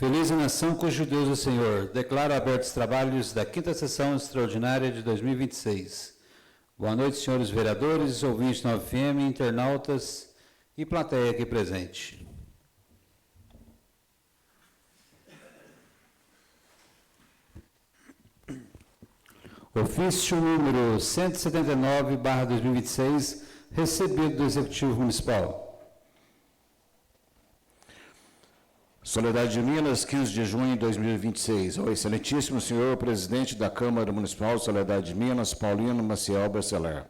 Feliz a nação cujo Deus é o Senhor. Declaro abertos os trabalhos da 5ª sessão extraordinária de 2026. Boa noite, senhores vereadores, ouvintes da 9FM, internautas e plateia aqui presente. Ofício número 179/2026, recebido do Executivo Municipal. Soledade de Minas, 15 de junho de 2026. Ao excelentíssimo senhor presidente da Câmara Municipal de Soledade de Minas, Paulino Maciel Bacelar.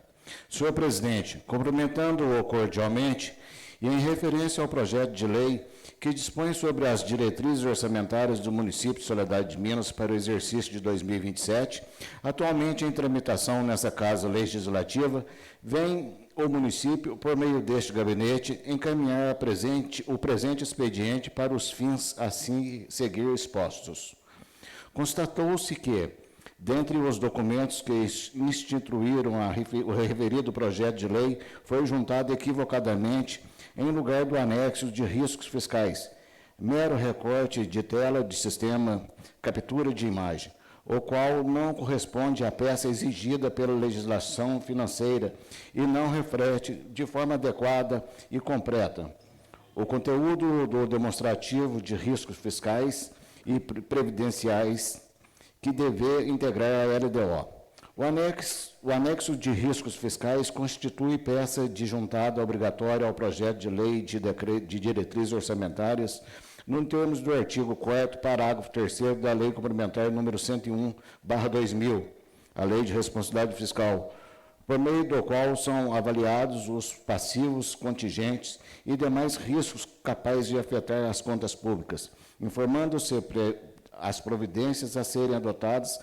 Senhor presidente, cumprimentando-o cordialmente e em referência ao projeto de lei que dispõe sobre as diretrizes orçamentárias do município de Soledade de Minas para o exercício de 2027, atualmente em tramitação nessa Casa Legislativa, vem o município, por meio deste gabinete, encaminhar o presente expediente para os fins assim seguir expostos. Constatou-se que, dentre os documentos que instituíram o referido projeto de lei, foi juntado equivocadamente, em lugar do anexo de riscos fiscais, mero recorte de tela de sistema captura de imagem, o qual não corresponde à peça exigida pela legislação financeira e não reflete de forma adequada e completa o conteúdo do demonstrativo de riscos fiscais e previdenciais que deve integrar a LDO. O anexo de riscos fiscais constitui peça disjuntada obrigatória ao projeto de lei de diretrizes orçamentárias, nos termos do artigo 4º, parágrafo 3º da Lei Complementar número 101/2000, a Lei de Responsabilidade Fiscal, por meio do qual são avaliados os passivos contingentes e demais riscos capazes de afetar as contas públicas, informando-se as providências a serem adotadas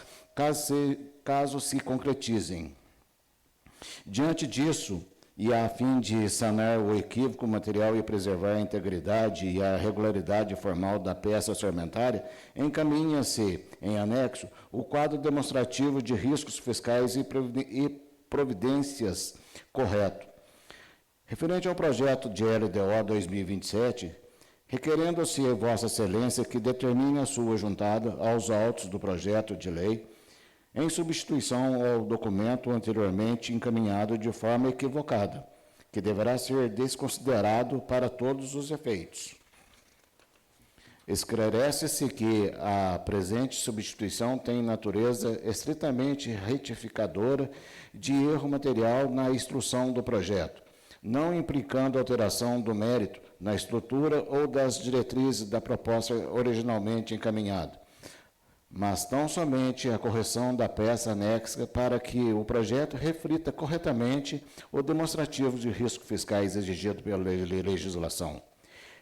caso se concretizem. Diante disso, e a fim de sanar o equívoco material e preservar a integridade e a regularidade formal da peça orçamentária, encaminha-se, em anexo, o quadro demonstrativo de riscos fiscais e providências correto. Referente ao projeto de LDO 2027, requerendo-se a Vossa Excelência que determine a sua juntada aos autos do projeto de lei, em substituição ao documento anteriormente encaminhado de forma equivocada, que deverá ser desconsiderado para todos os efeitos. Esclarece-se que a presente substituição tem natureza estritamente retificadora de erro material na instrução do projeto, não implicando alteração do mérito na estrutura ou das diretrizes da proposta originalmente encaminhada, mas tão somente a correção da peça anexa para que o projeto reflita corretamente o demonstrativo de riscos fiscais exigido pela legislação.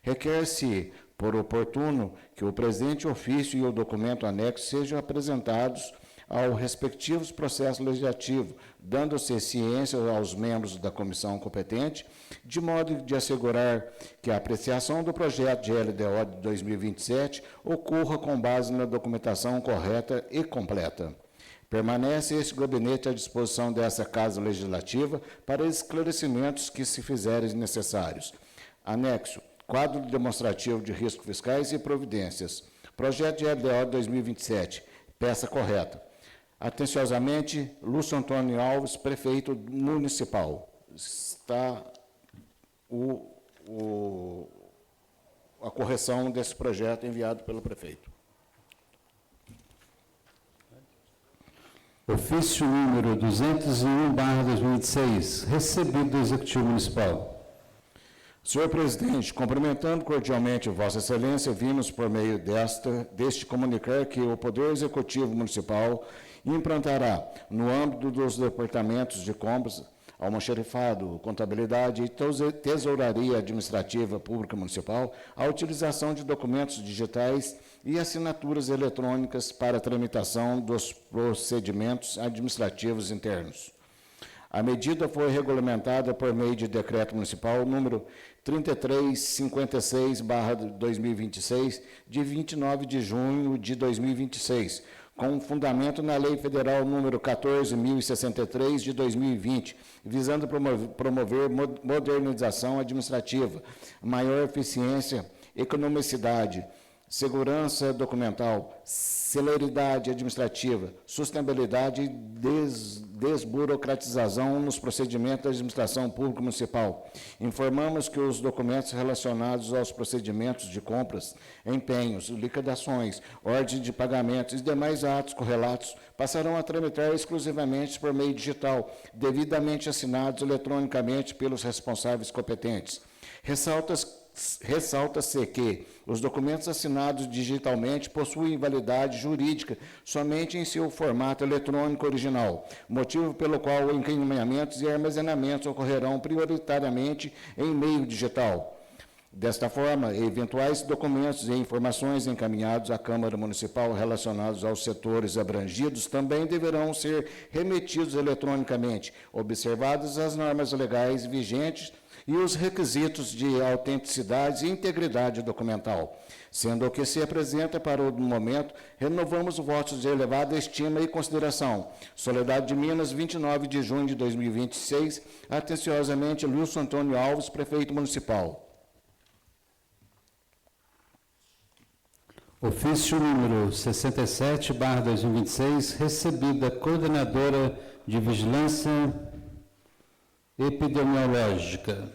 Requer-se, por oportuno, que o presente ofício e o documento anexo sejam apresentados ao respectivos processos legislativos, dando-se ciência aos membros da comissão competente, de modo de assegurar que a apreciação do projeto de LDO de 2027 ocorra com base na documentação correta e completa. Permanece este gabinete à disposição dessa Casa Legislativa para esclarecimentos que se fizerem necessários. Anexo: quadro demonstrativo de riscos fiscais e providências. Projeto de LDO 2027, peça correta. Atenciosamente, Lúcio Antônio Alves, prefeito municipal. Está a correção desse projeto enviado pelo prefeito. Ofício número 201/2026, recebido do Executivo Municipal. Senhor presidente, cumprimentando cordialmente Vossa Excelência, vimos por meio deste comunicar que o Poder Executivo Municipal implantará, no âmbito dos departamentos de compras, almoxarifado, contabilidade e tesouraria administrativa pública municipal, a utilização de documentos digitais e assinaturas eletrônicas para a tramitação dos procedimentos administrativos internos. A medida foi regulamentada por meio de decreto municipal número 3356/2026, de 29 de junho de 2026, com fundamento na Lei Federal número 14.063 de 2020, visando promover modernização administrativa, maior eficiência, economicidade, segurança documental, celeridade administrativa, sustentabilidade e desburocratização nos procedimentos da administração pública municipal. Informamos que os documentos relacionados aos procedimentos de compras, empenhos, liquidações, ordem de pagamentos e demais atos correlatos passarão a tramitar exclusivamente por meio digital, devidamente assinados eletronicamente pelos responsáveis competentes. Ressalta-se que os documentos assinados digitalmente possuem validade jurídica somente em seu formato eletrônico original, motivo pelo qual encaminhamentos e armazenamentos ocorrerão prioritariamente em meio digital. Desta forma, eventuais documentos e informações encaminhados à Câmara Municipal relacionados aos setores abrangidos também deverão ser remetidos eletronicamente, observadas as normas legais vigentes e os requisitos de autenticidade e integridade documental. Sendo o que se apresenta para o momento, renovamos votos de elevada estima e consideração. Soledade de Minas, 29 de junho de 2026, atenciosamente, Wilson Antônio Alves, Prefeito Municipal. Ofício número 67/2026, recebida Coordenadora de Vigilância Epidemiológica.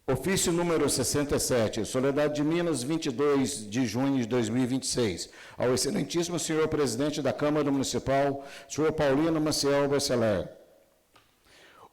Ofício número 67, Soledade de Minas, 22 de junho de 2026. Ao excelentíssimo senhor presidente da Câmara Municipal, senhor Paulino Maciel Bercelar.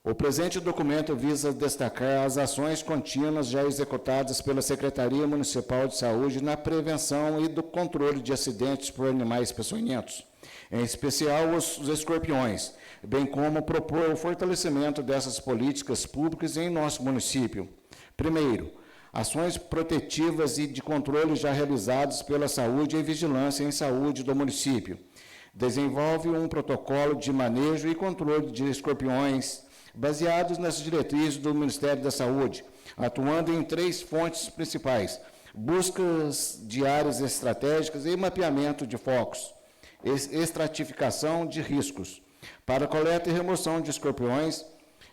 O presente documento visa destacar as ações contínuas já executadas pela Secretaria Municipal de Saúde na prevenção e do controle de acidentes por animais peçonhentos, em especial os escorpiões, bem como propor o fortalecimento dessas políticas públicas em nosso município. Primeiro, ações protetivas e de controle já realizadas pela Saúde e Vigilância em Saúde do município. Desenvolve um protocolo de manejo e controle de escorpiões, baseados nas diretrizes do Ministério da Saúde, atuando em 3 fontes principais: buscas de áreas estratégicas e mapeamento de focos, estratificação de riscos, para coleta e remoção de escorpiões,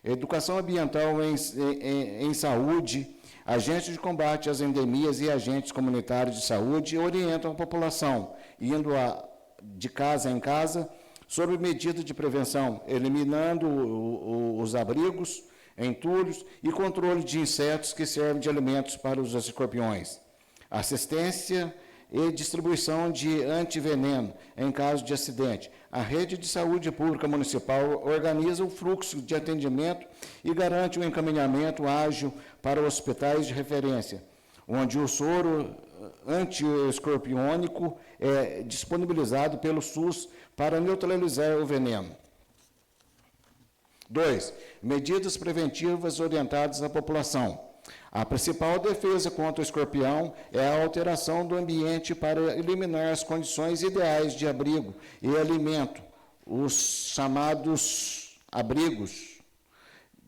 educação ambiental em saúde, agentes de combate às endemias e agentes comunitários de saúde orientam a população, indo de casa em casa, sobre medidas de prevenção, eliminando os abrigos, entulhos e controle de insetos que servem de alimentos para os escorpiões. Assistência e distribuição de antiveneno em caso de acidente. A Rede de Saúde Pública Municipal organiza o fluxo de atendimento e garante o encaminhamento ágil para hospitais de referência, onde o soro antiescorpiônico é disponibilizado pelo SUS para neutralizar o veneno. 2. Medidas preventivas orientadas à população. A principal defesa contra o escorpião é a alteração do ambiente para eliminar as condições ideais de abrigo e alimento, os chamados abrigos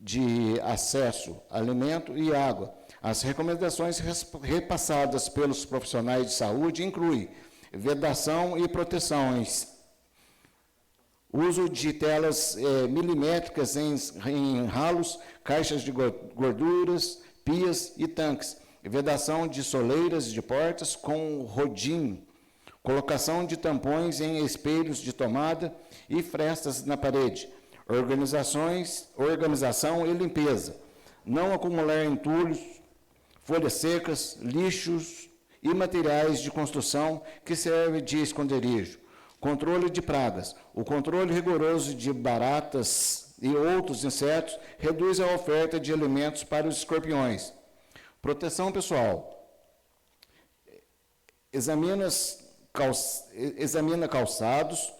de acesso, alimento e água. As recomendações repassadas pelos profissionais de saúde incluem vedação e proteções, uso de telas milimétricas em ralos, caixas de gorduras, pias e tanques, vedação de soleiras de portas com rodinho, colocação de tampões em espelhos de tomada e frestas na parede, organização e limpeza, não acumular entulhos, folhas secas, lixos e materiais de construção que servem de esconderijo. Controle de pragas. O controle rigoroso de baratas e outros insetos reduz a oferta de alimentos para os escorpiões. Proteção pessoal. Examina calçados,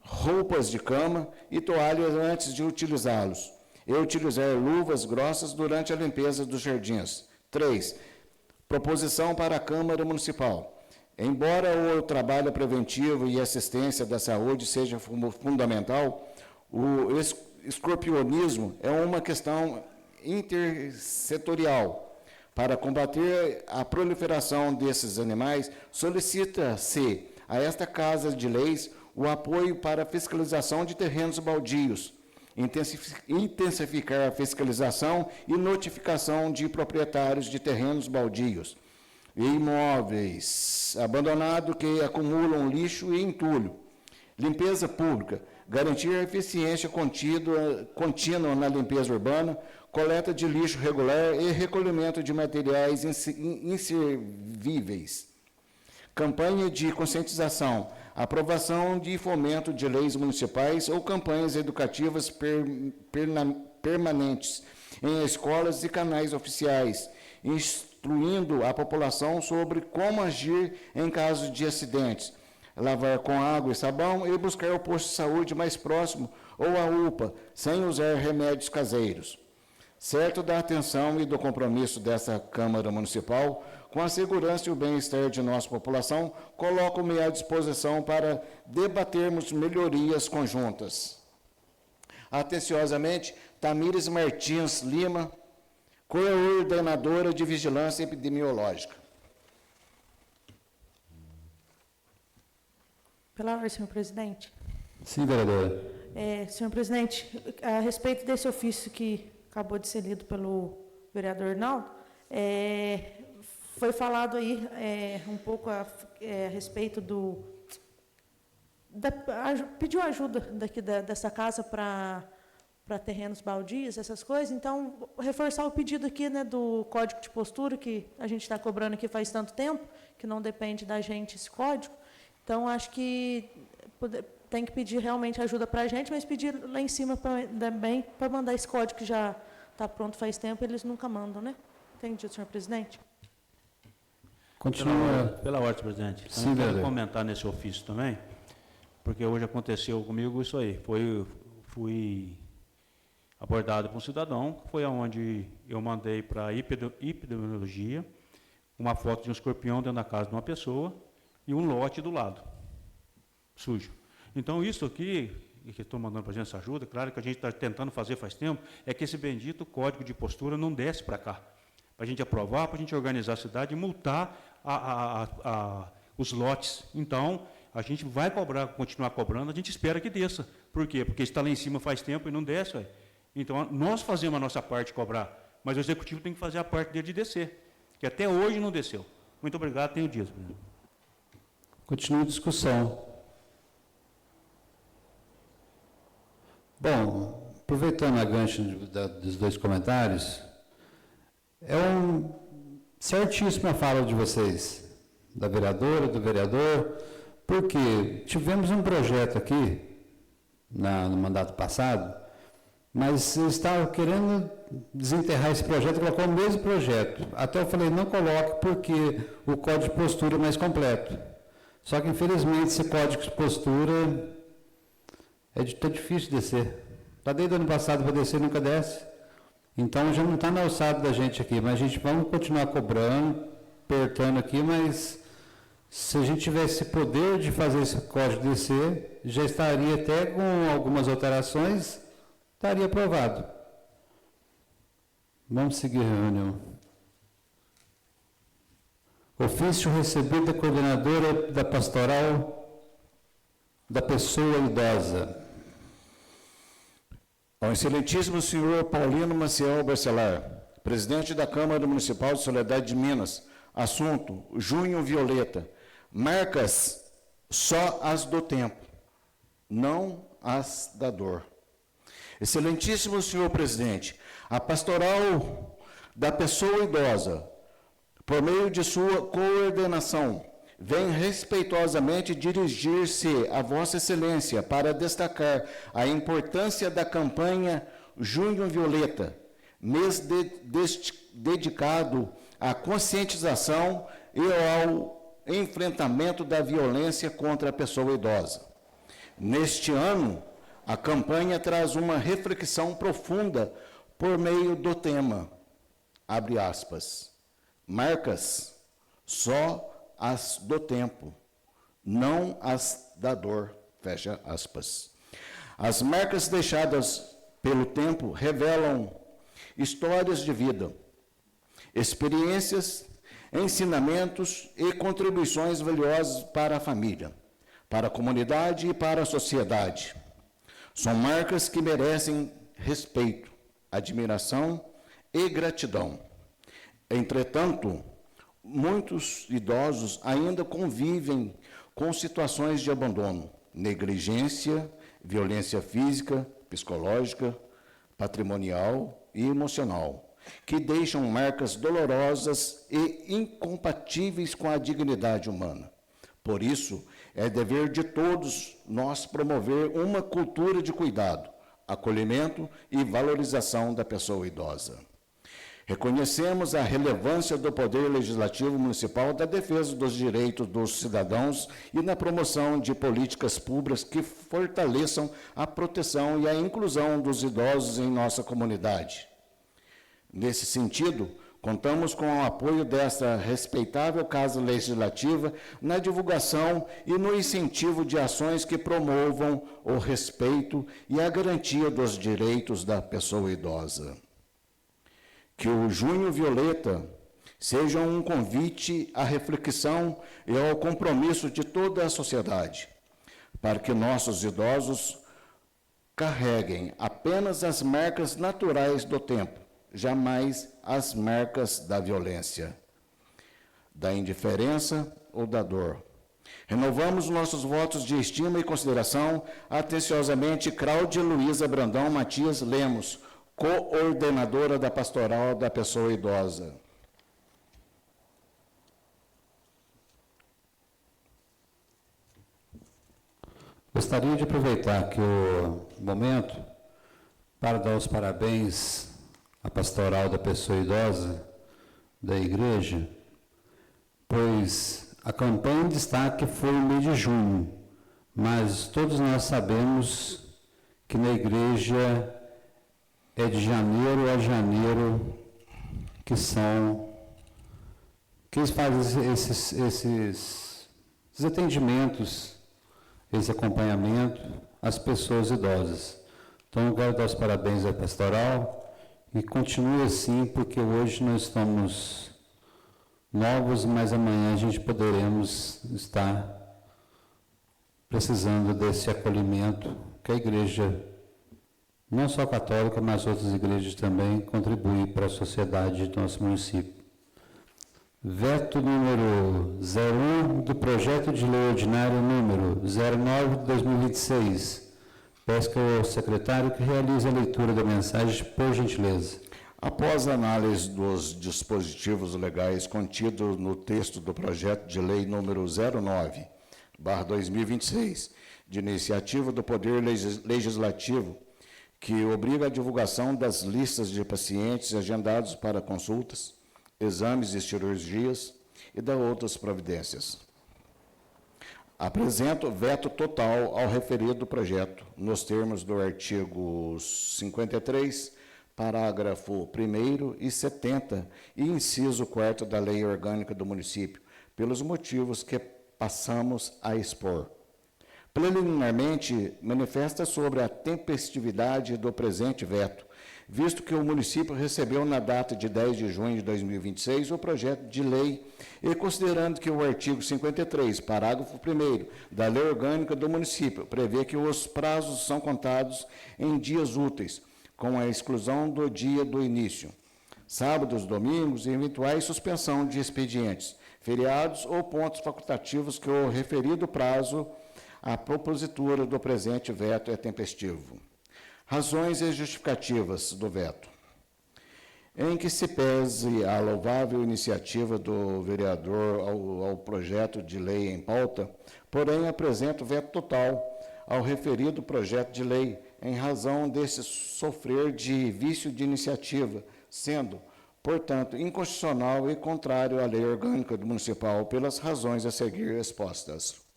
roupas de cama e toalhas antes de utilizá-los. E utilizar luvas grossas durante a limpeza dos jardins. 3. Proposição para a Câmara Municipal. Embora o trabalho preventivo e assistência da saúde seja fundamental, o escorpionismo é uma questão intersetorial. Para combater a proliferação desses animais, solicita-se a esta Casa de Leis o apoio para a fiscalização de terrenos baldios, intensificar a fiscalização e notificação de proprietários de terrenos baldios, e imóveis abandonados que acumulam lixo e entulho. Limpeza pública, garantir a eficiência contínua na limpeza urbana, coleta de lixo regular e recolhimento de materiais inservíveis. Campanha de conscientização, aprovação de fomento de leis municipais ou campanhas educativas permanentes em escolas e canais oficiais, instruindo a população sobre como agir em caso de acidentes, lavar com água e sabão e buscar o posto de saúde mais próximo ou a UPA, sem usar remédios caseiros. Certo da atenção e do compromisso dessa Câmara Municipal com a segurança e o bem-estar de nossa população, coloco-me à disposição para debatermos melhorias conjuntas. Atenciosamente, Tamires Martins Lima, coordenadora de Vigilância Epidemiológica. Pela ordem, senhor presidente. Sim, vereadora. Senhor presidente, a respeito desse ofício que acabou de ser lido pelo vereador Arnaldo, foi falado aí um pouco a respeito pediu ajuda daqui dessa casa para terrenos baldios, essas coisas. Então, reforçar o pedido aqui, né, do código de postura, que a gente está cobrando aqui faz tanto tempo, que não depende da gente esse código. Então, acho que tem que pedir realmente ajuda para a gente, mas pedir lá em cima também para mandar esse código que já está pronto faz tempo, eles nunca mandam, né? Entendido, senhor presidente? Continua. Pela ordem, presidente. Sim, quero vereador. comentar nesse ofício também, porque hoje aconteceu comigo isso aí. Fui abordado por um cidadão, que foi aonde eu mandei para a epidemiologia uma foto de um escorpião dentro da casa de uma pessoa e um lote do lado, sujo. Então, isso aqui, que estou mandando para a gente essa ajuda, claro que a gente está tentando fazer faz tempo, é que esse bendito código de postura não desce para cá, para a gente aprovar, para a gente organizar a cidade e multar os lotes. Então, a gente vai continuar cobrando, a gente espera que desça. Por quê? Porque está lá em cima faz tempo e não desce. Ué. Então, nós fazemos a nossa parte de cobrar, mas o executivo tem que fazer a parte dele de descer, que até hoje não desceu. Muito obrigado, tenho dias. Continua a discussão. Bom, aproveitando a gancho dos dois comentários, certíssima a fala de vocês, da vereadora, do vereador, porque tivemos um projeto aqui, no mandato passado, mas eu estava querendo desenterrar esse projeto e colocar o mesmo projeto. Até eu falei, não coloque, porque o código de postura é mais completo. Só que, infelizmente, esse código de postura está difícil de descer. Está desde o ano passado para descer, nunca desce. Então, já não está na alçada da gente aqui, mas a gente vamos continuar cobrando, apertando aqui, mas se a gente tivesse poder de fazer esse código descer, já estaria até com algumas alterações, estaria aprovado. Vamos seguir a reunião. Ofício recebido da coordenadora da pastoral da pessoa idosa. Ao excelentíssimo senhor Paulino Maciel Barcelar, presidente da Câmara Municipal de Soledade de Minas, assunto, junho violeta, marcas só as do tempo, não as da dor. Excelentíssimo senhor presidente, a pastoral da pessoa idosa, por meio de sua coordenação, vem respeitosamente dirigir-se a Vossa Excelência para destacar a importância da campanha Junho Violeta, mês dedicado à conscientização e ao enfrentamento da violência contra a pessoa idosa. Neste ano, a campanha traz uma reflexão profunda por meio do tema, abre aspas, marcas só as do tempo, não as da dor, fecha aspas. As marcas deixadas pelo tempo revelam histórias de vida, experiências, ensinamentos e contribuições valiosas para a família, para a comunidade e para a sociedade. São marcas que merecem respeito, admiração e gratidão. Entretanto, muitos idosos ainda convivem com situações de abandono, negligência, violência física, psicológica, patrimonial e emocional, que deixam marcas dolorosas e incompatíveis com a dignidade humana. Por isso, é dever de todos nós promover uma cultura de cuidado, acolhimento e valorização da pessoa idosa. Reconhecemos a relevância do Poder Legislativo Municipal da defesa dos direitos dos cidadãos e na promoção de políticas públicas que fortaleçam a proteção e a inclusão dos idosos em nossa comunidade. Nesse sentido, contamos com o apoio desta respeitável Casa Legislativa na divulgação e no incentivo de ações que promovam o respeito e a garantia dos direitos da pessoa idosa. Que o Junho Violeta seja um convite à reflexão e ao compromisso de toda a sociedade, para que nossos idosos carreguem apenas as marcas naturais do tempo, jamais as marcas da violência, da indiferença ou da dor. Renovamos nossos votos de estima e consideração, atenciosamente, Cláudia Luísa Brandão Matias Lemos, coordenadora da Pastoral da Pessoa Idosa. Gostaria de aproveitar aqui o momento para dar os parabéns à Pastoral da Pessoa Idosa da Igreja, pois a campanha em destaque foi no mês de junho, mas todos nós sabemos que na Igreja é de janeiro a janeiro que eles fazem esses atendimentos, esse acompanhamento às pessoas idosas. Então, eu quero dar os parabéns à Pastoral e continue assim, porque hoje nós estamos novos, mas amanhã a gente poderemos estar precisando desse acolhimento que a Igreja, não só católica, mas outras igrejas também, contribuem para a sociedade do nosso município. Veto número 01 do projeto de lei ordinário número 09 de 2026. Peço ao secretário que realize a leitura da mensagem, por gentileza. Após a análise dos dispositivos legais contidos no texto do projeto de lei número 09/2026, de iniciativa do Poder Legislativo, que obriga a divulgação das listas de pacientes agendados para consultas, exames e cirurgias e das outras providências. Apresento veto total ao referido projeto, nos termos do artigo 53, parágrafo 1º e 70 e inciso 4º da Lei Orgânica do Município, pelos motivos que passamos a expor. Preliminarmente, manifesta sobre a tempestividade do presente veto, visto que o município recebeu na data de 10 de junho de 2026 o projeto de lei e considerando que o artigo 53, parágrafo 1º da Lei Orgânica do Município prevê que os prazos são contados em dias úteis, com a exclusão do dia do início, sábados, domingos e eventuais suspensão de expedientes, feriados ou pontos facultativos que o referido prazo a propositura do presente veto é tempestivo. Razões e justificativas do veto. Em que se pese a louvável iniciativa do vereador ao projeto de lei em pauta, porém apresento veto total ao referido projeto de lei, em razão desse sofrer de vício de iniciativa, sendo, portanto, inconstitucional e contrário à Lei Orgânica Municipal pelas razões a seguir expostas.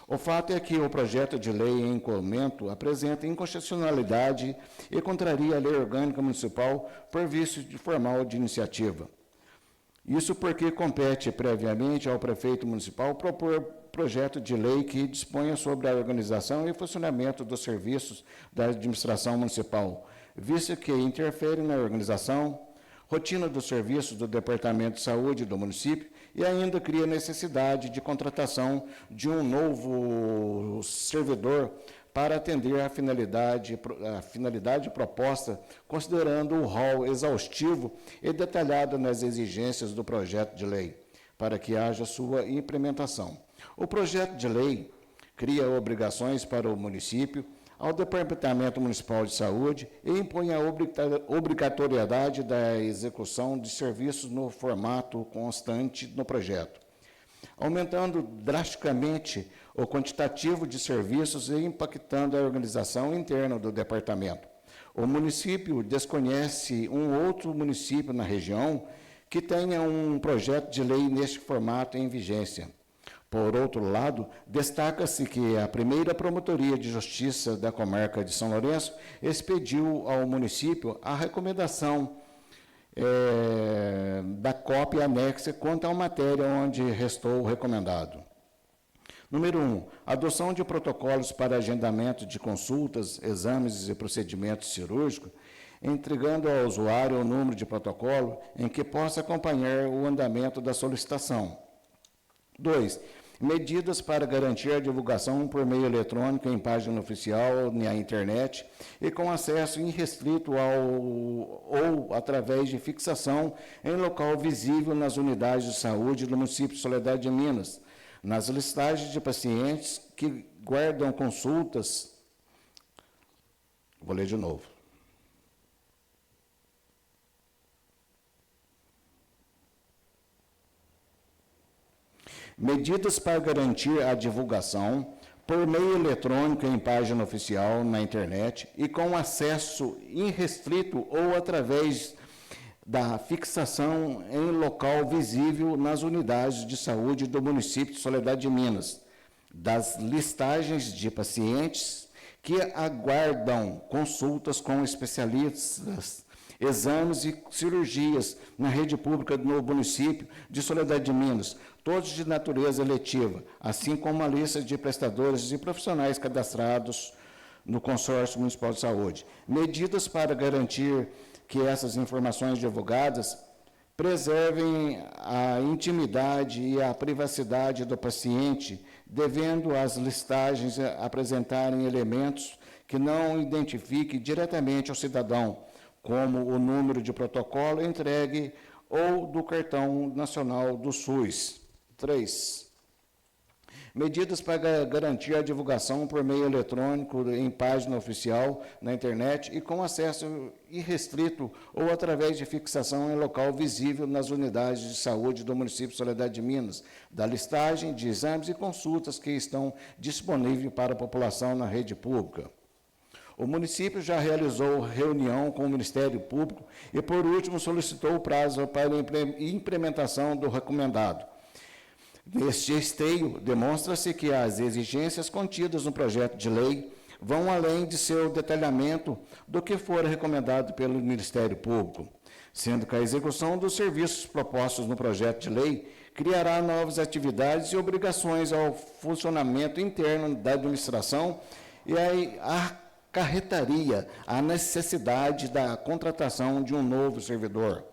O fato é que o projeto de lei em comento apresenta inconstitucionalidade e contraria a Lei Orgânica Municipal por vício de formal de iniciativa. Isso porque compete previamente ao prefeito municipal propor projeto de lei que disponha sobre a organização e funcionamento dos serviços da administração municipal, visto que interfere na organização, rotina dos serviços do Departamento de Saúde do município e ainda cria necessidade de contratação de um novo servidor para atender à finalidade proposta, considerando o rol exaustivo e detalhado nas exigências do projeto de lei, para que haja sua implementação. O projeto de lei cria obrigações para o município, ao Departamento Municipal de Saúde e impõe a obrigatoriedade da execução de serviços no formato constante no projeto, aumentando drasticamente o quantitativo de serviços e impactando a organização interna do departamento. O município desconhece um outro município na região que tenha um projeto de lei neste formato em vigência. Por outro lado, destaca-se que a primeira Promotoria de Justiça da Comarca de São Lourenço expediu ao município a recomendação da cópia anexa quanto à matéria onde restou recomendado. Número 1. Adoção de protocolos para agendamento de consultas, exames e procedimentos cirúrgicos, entregando ao usuário o número de protocolo em que possa acompanhar o andamento da solicitação. 2. Medidas para garantir a divulgação por meio eletrônico em página oficial na internet e com acesso irrestrito ou através de fixação em local visível nas unidades de saúde do município de Soledade de Minas, nas listagens de pacientes que guardam consultas. Vou ler de novo. Medidas para garantir a divulgação por meio eletrônico em página oficial na internet e com acesso irrestrito ou através da fixação em local visível nas unidades de saúde do município de Soledade de Minas, das listagens de pacientes que aguardam consultas com especialistas, exames e cirurgias na rede pública no município de Soledade de Minas, todos de natureza eletiva, assim como a lista de prestadores e profissionais cadastrados no Consórcio Municipal de Saúde. Medidas para garantir que essas informações divulgadas preservem a intimidade e a privacidade do paciente, devendo as listagens apresentarem elementos que não identifiquem diretamente ao cidadão, como o número de protocolo entregue ou do cartão nacional do SUS. 3. Medidas para garantir a divulgação por meio eletrônico em página oficial na internet e com acesso irrestrito ou através de fixação em local visível nas unidades de saúde do município de Soledade de Minas, da listagem de exames e consultas que estão disponíveis para a população na rede pública. O município já realizou reunião com o Ministério Público e, por último, solicitou o prazo para implementação do recomendado. Neste esteio, demonstra-se que as exigências contidas no projeto de lei vão além de seu detalhamento do que for recomendado pelo Ministério Público, sendo que a execução dos serviços propostos no projeto de lei criará novas atividades e obrigações ao funcionamento interno da administração e acarretaria a necessidade da contratação de um novo servidor.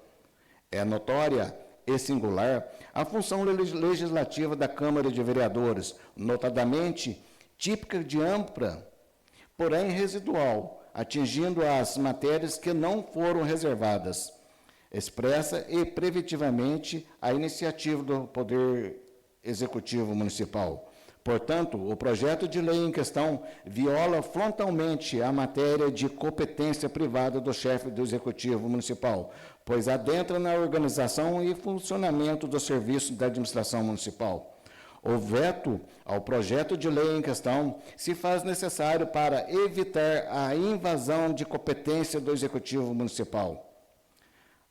É notória e singular a função legislativa da Câmara de Vereadores, notadamente típica de ampla, porém residual, atingindo as matérias que não foram reservadas, expressa e preventivamente a iniciativa do Poder Executivo Municipal. Portanto, o projeto de lei em questão viola frontalmente a matéria de competência privada do chefe do Executivo Municipal, pois adentra na organização e funcionamento do serviço da administração municipal. O veto ao projeto de lei em questão se faz necessário para evitar a invasão de competência do Executivo Municipal.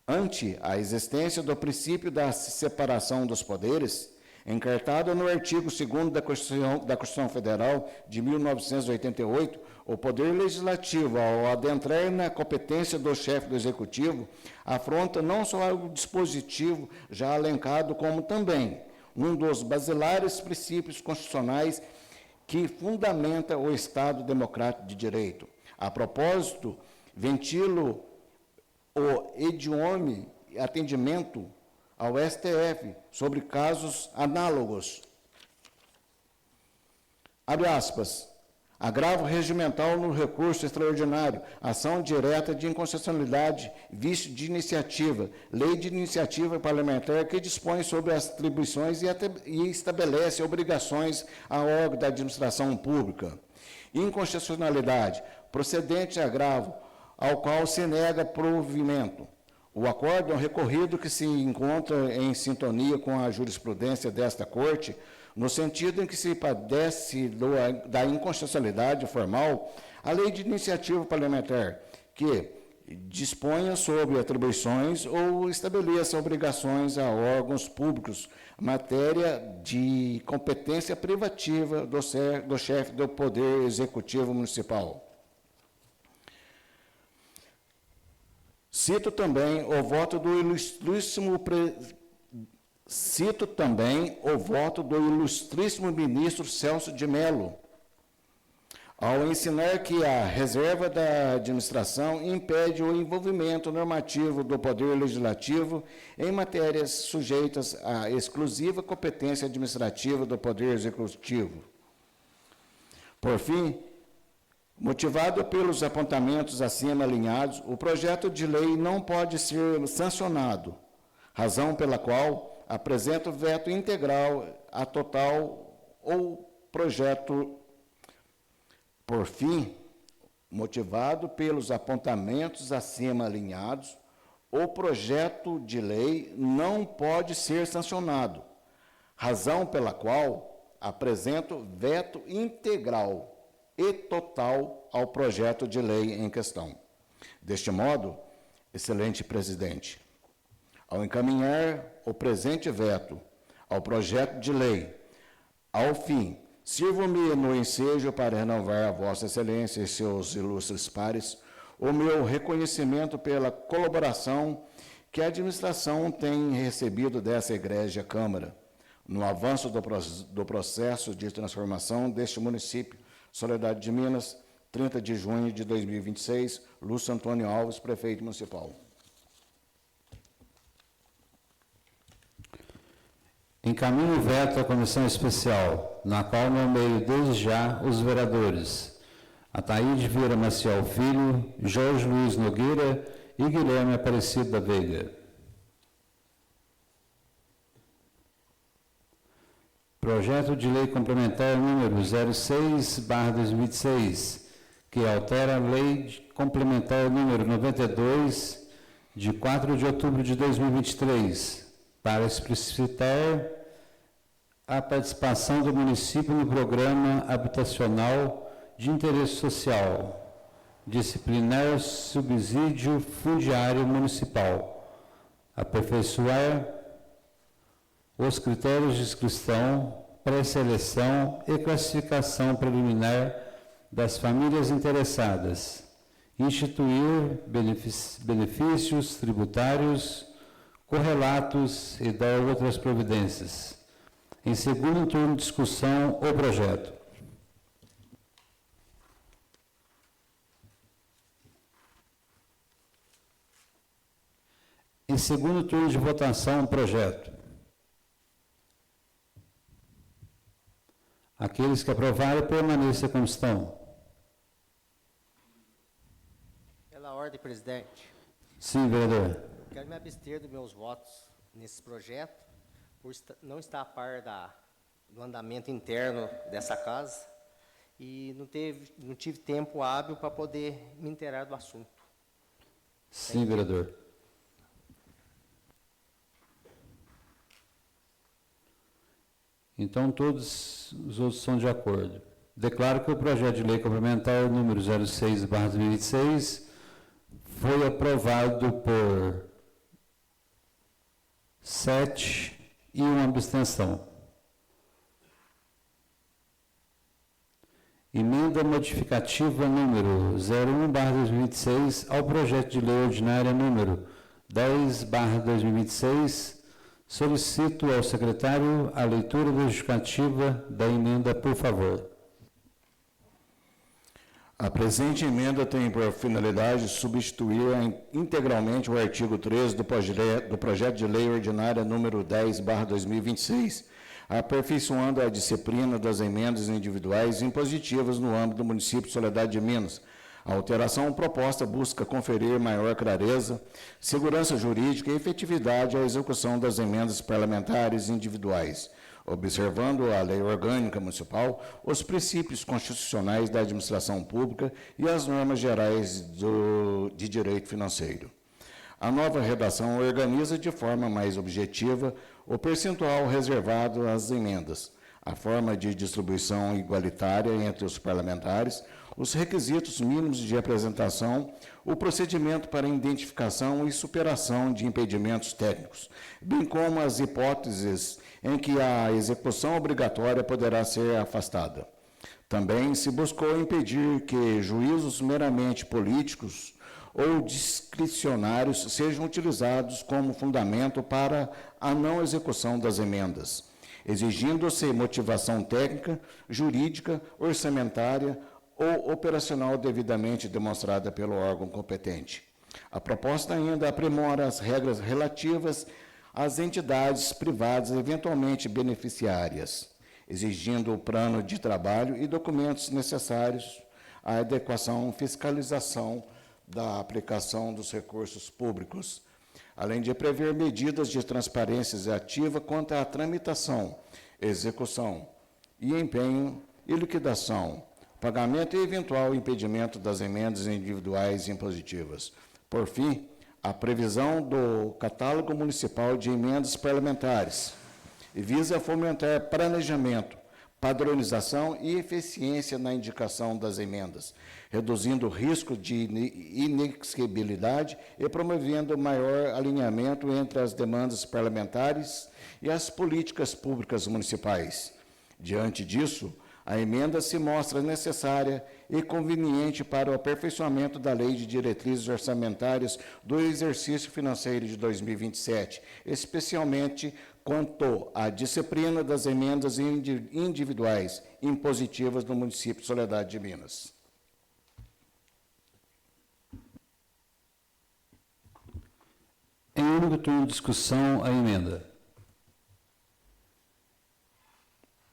Ante a existência do princípio da separação dos poderes, encartado no artigo 2º da Constituição Federal de 1988, o Poder Legislativo, ao adentrar na competência do chefe do Executivo, afronta não só o dispositivo já alencado, como também um dos basilares princípios constitucionais que fundamenta o Estado Democrático de Direito. A propósito, ventilo o hedionde atendimento ao STF sobre casos análogos. Abre aspas. agravo regimental no recurso extraordinário, ação direta de inconstitucionalidade, vício de iniciativa, lei de iniciativa parlamentar que dispõe sobre as atribuições e estabelece obrigações a órgão da administração pública. Inconstitucionalidade, procedente agravo, ao qual se nega provimento. O acórdão recorrido que se encontra em sintonia com a jurisprudência desta Corte, no sentido em que se padece da inconstitucionalidade formal, a lei de iniciativa parlamentar, que disponha sobre atribuições ou estabeleça obrigações a órgãos públicos, matéria de competência privativa do chefe do Poder Executivo Municipal. Cito também o voto do ilustríssimo ministro Celso de Mello, ao ensinar que a reserva da administração impede o envolvimento normativo do Poder Legislativo em matérias sujeitas à exclusiva competência administrativa do Poder Executivo. Por fim, motivado pelos apontamentos acima alinhados, o projeto de lei não pode ser sancionado, razão pela qual apresenta veto integral a total ou projeto. Por fim, motivado pelos apontamentos acima alinhados, o projeto de lei não pode ser sancionado, razão pela qual apresento veto integral e total ao projeto de lei em questão. Deste modo, excelente presidente, ao encaminhar o presente veto ao projeto de lei, ao fim, sirvo-me no ensejo para renovar a Vossa Excelência e seus ilustres pares o meu reconhecimento pela colaboração que a administração tem recebido dessa egrégia Câmara, no avanço do processo de transformação deste município. Soledade de Minas, 30 de junho de 2026, Lúcio Antônio Alves, prefeito municipal. Encaminho o veto à comissão especial, na qual nomeio desde já os vereadores Ataíde Vieira Maciel Filho, Jorge Luiz Nogueira e Guilherme Aparecido da Veiga. Projeto de Lei Complementar número 06/2026, que altera a Lei Complementar número 92, de 4 de outubro de 2023, para explicitar a participação do município no Programa Habitacional de Interesse Social, disciplinar subsídio fundiário municipal, aperfeiçoar os critérios de inscrição, pré-seleção e classificação preliminar das famílias interessadas, instituir benefícios tributários correlatos e dar outras providências. Em segundo turno de discussão, o projeto. Em segundo turno de votação, o projeto. Aqueles que aprovarem, permaneçam como estão. Pela ordem, presidente. Sim, vereador. Quero me abster dos meus votos nesse projeto, por não estar a par do andamento interno dessa casa e não tive tempo hábil para poder me inteirar do assunto. Sim, vereador. Então, todos os outros são de acordo. Declaro que o projeto de lei complementar número 06/2026 foi aprovado por 7 e uma abstenção. Emenda modificativa número 01/2026 ao projeto de lei ordinária número 10/2026. Solicito ao secretário a leitura da justificativa da emenda, por favor. A presente emenda tem por finalidade substituir integralmente o artigo 13 do projeto de lei ordinária número 10/2026, aperfeiçoando a disciplina das emendas individuais impositivas no âmbito do município de Soledade de Minas. A alteração proposta busca conferir maior clareza, segurança jurídica e efetividade à execução das emendas parlamentares individuais, observando a lei orgânica municipal, os princípios constitucionais da administração pública e as normas gerais de direito financeiro. A nova redação organiza de forma mais objetiva o percentual reservado às emendas, a forma de distribuição igualitária entre os parlamentares, os requisitos mínimos de apresentação, o procedimento para identificação e superação de impedimentos técnicos, bem como as hipóteses em que a execução obrigatória poderá ser afastada. Também se buscou impedir que juízos meramente políticos ou discricionários sejam utilizados como fundamento para a não execução das emendas, exigindo-se motivação técnica, jurídica, orçamentária ou operacional devidamente demonstrada pelo órgão competente. A proposta ainda aprimora as regras relativas às entidades privadas eventualmente beneficiárias, exigindo o plano de trabalho e documentos necessários à adequação e fiscalização da aplicação dos recursos públicos, além de prever medidas de transparência ativa quanto à tramitação, execução e empenho e liquidação, pagamento e eventual impedimento das emendas individuais impositivas. Por fim, a previsão do catálogo municipal de emendas parlamentares e visa fomentar planejamento, padronização e eficiência na indicação das emendas, reduzindo o risco de inexigibilidade e promovendo maior alinhamento entre as demandas parlamentares e as políticas públicas municipais. Diante disso, a emenda se mostra necessária e conveniente para o aperfeiçoamento da Lei de Diretrizes Orçamentárias do exercício financeiro de 2027, especialmente quanto à disciplina das emendas individuais impositivas no município de Soledade de Minas. Em único turno de discussão, a emenda.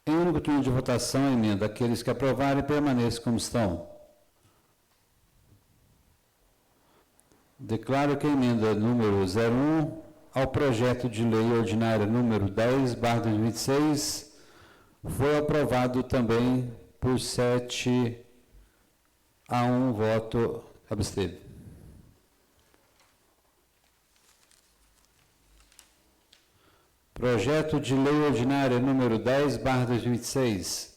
Em único turno de votação, a emenda. Aqueles que aprovarem, permaneçam como estão. Declaro que a emenda número 01 ao projeto de lei ordinária número 10/2026 foi aprovado também por 7 a 1 voto absteve. Projeto de lei ordinária número 10/2026,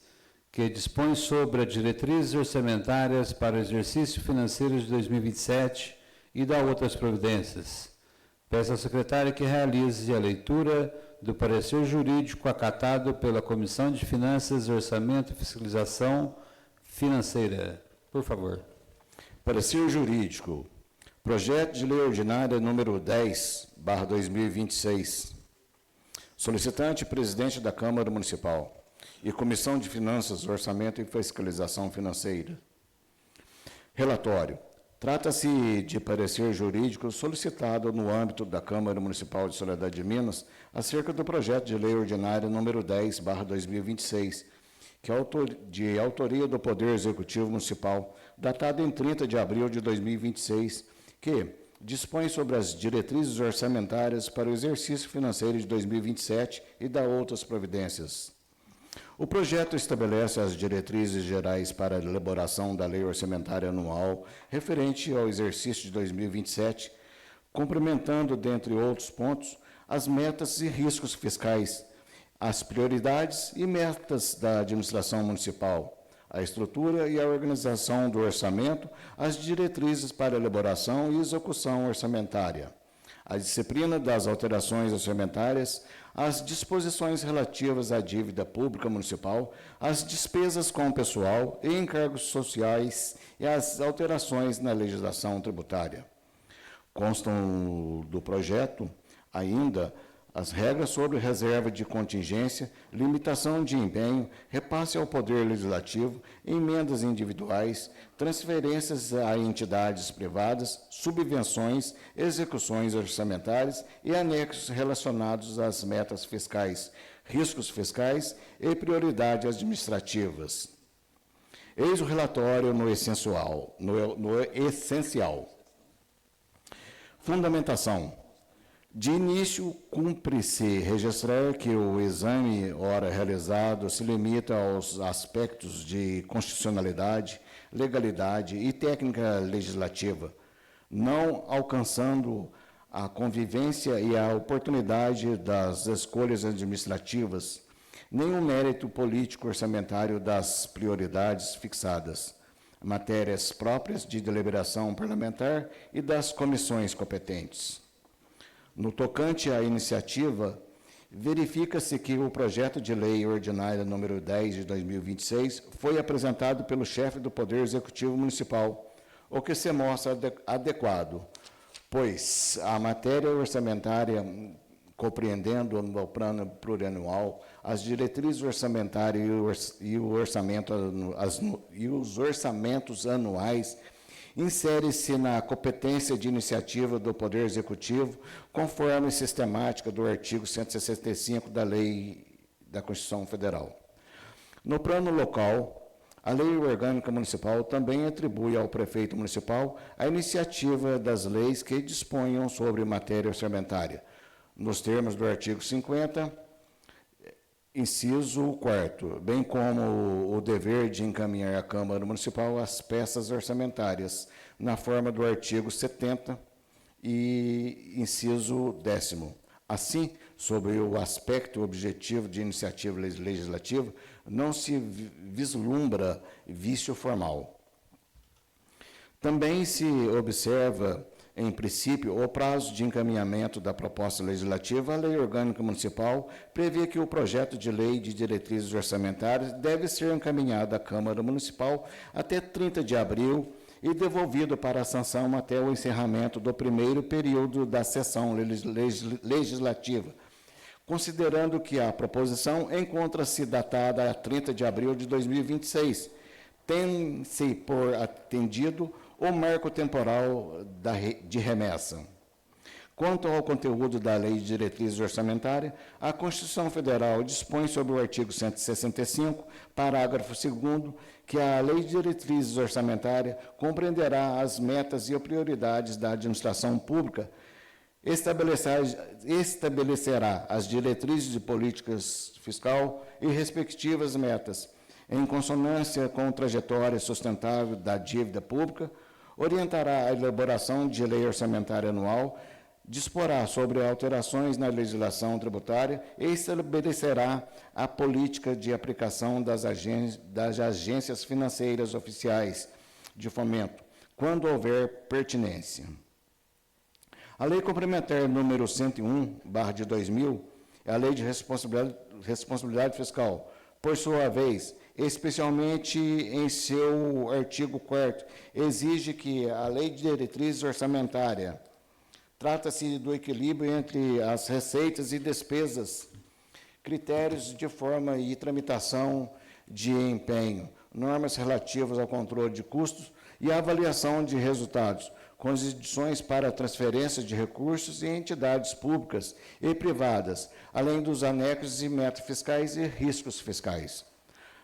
que dispõe sobre as diretrizes orçamentárias para o exercício financeiro de 2027 e dá outras providências. Peço ao secretário que realize a leitura do parecer jurídico acatado pela Comissão de Finanças, Orçamento e Fiscalização Financeira. Por favor. Parecer jurídico. Projeto de lei ordinária número 10/2026. Solicitante, presidente da Câmara Municipal e Comissão de Finanças, Orçamento e Fiscalização Financeira. Relatório. Trata-se de parecer jurídico solicitado no âmbito da Câmara Municipal de Soledade de Minas acerca do projeto de lei ordinário número 10/2026, que é de autoria do Poder Executivo Municipal, datado em 30 de abril de 2026, que dispõe sobre as diretrizes orçamentárias para o exercício financeiro de 2027 e dá outras providências. O projeto estabelece as diretrizes gerais para a elaboração da lei orçamentária anual referente ao exercício de 2027, cumprimentando, dentre outros pontos, as metas e riscos fiscais, as prioridades e metas da administração municipal, a estrutura e a organização do orçamento, as diretrizes para elaboração e execução orçamentária, a disciplina das alterações orçamentárias, as disposições relativas à dívida pública municipal, as despesas com pessoal e encargos sociais e as alterações na legislação tributária. Constam do projeto ainda as regras sobre reserva de contingência, limitação de empenho, repasse ao Poder Legislativo, emendas individuais, transferências a entidades privadas, subvenções, execuções orçamentárias e anexos relacionados às metas fiscais, riscos fiscais e prioridades administrativas. Eis o relatório no essencial. Fundamentação. De início, cumpre-se registrar que o exame, ora realizado, se limita aos aspectos de constitucionalidade, legalidade e técnica legislativa, não alcançando a convivência e a oportunidade das escolhas administrativas, nem o mérito político orçamentário das prioridades fixadas, matérias próprias de deliberação parlamentar e das comissões competentes. No tocante à iniciativa, verifica-se que o projeto de lei ordinária número 10 de 2026 foi apresentado pelo chefe do Poder Executivo Municipal, o que se mostra adequado, pois a matéria orçamentária, compreendendo o plano plurianual, as diretrizes orçamentárias e os orçamentos anuais, insere-se na competência de iniciativa do Poder Executivo, conforme sistemática do artigo 165 da Lei da Constituição Federal. No plano local, a Lei Orgânica Municipal também atribui ao prefeito municipal a iniciativa das leis que disponham sobre matéria orçamentária, nos termos do artigo 50, inciso 4º, bem como o dever de encaminhar à Câmara Municipal as peças orçamentárias, na forma do artigo 70 e inciso 10º. Assim, sobre o aspecto objetivo de iniciativa legislativa, não se vislumbra vício formal. Também se observa, em princípio, o prazo de encaminhamento da proposta legislativa. A Lei Orgânica Municipal prevê que o projeto de lei de diretrizes orçamentárias deve ser encaminhado à Câmara Municipal até 30 de abril e devolvido para a sanção até o encerramento do primeiro período da sessão legislativa, considerando que a proposição encontra-se datada a 30 de abril de 2026, tem-se por atendido o marco temporal de remessa. Quanto ao conteúdo da Lei de Diretrizes Orçamentárias, a Constituição Federal dispõe sobre o artigo 165, parágrafo 2º, que a Lei de Diretrizes Orçamentárias compreenderá as metas e prioridades da administração pública, estabelecerá as diretrizes de políticas fiscal e respectivas metas, em consonância com a trajetória sustentável da dívida pública, orientará a elaboração de lei orçamentária anual, disporá sobre alterações na legislação tributária e estabelecerá a política de aplicação das agências financeiras oficiais de fomento, quando houver pertinência. A Lei Complementar número 101/2000, a Lei de Responsabilidade Fiscal, por sua vez, especialmente em seu artigo 4º, exige que a Lei de Diretrizes Orçamentárias trata-se do equilíbrio entre as receitas e despesas, critérios de forma e tramitação de empenho, normas relativas ao controle de custos e avaliação de resultados, condições para transferência de recursos em entidades públicas e privadas, além dos anexos e metas fiscais e riscos fiscais.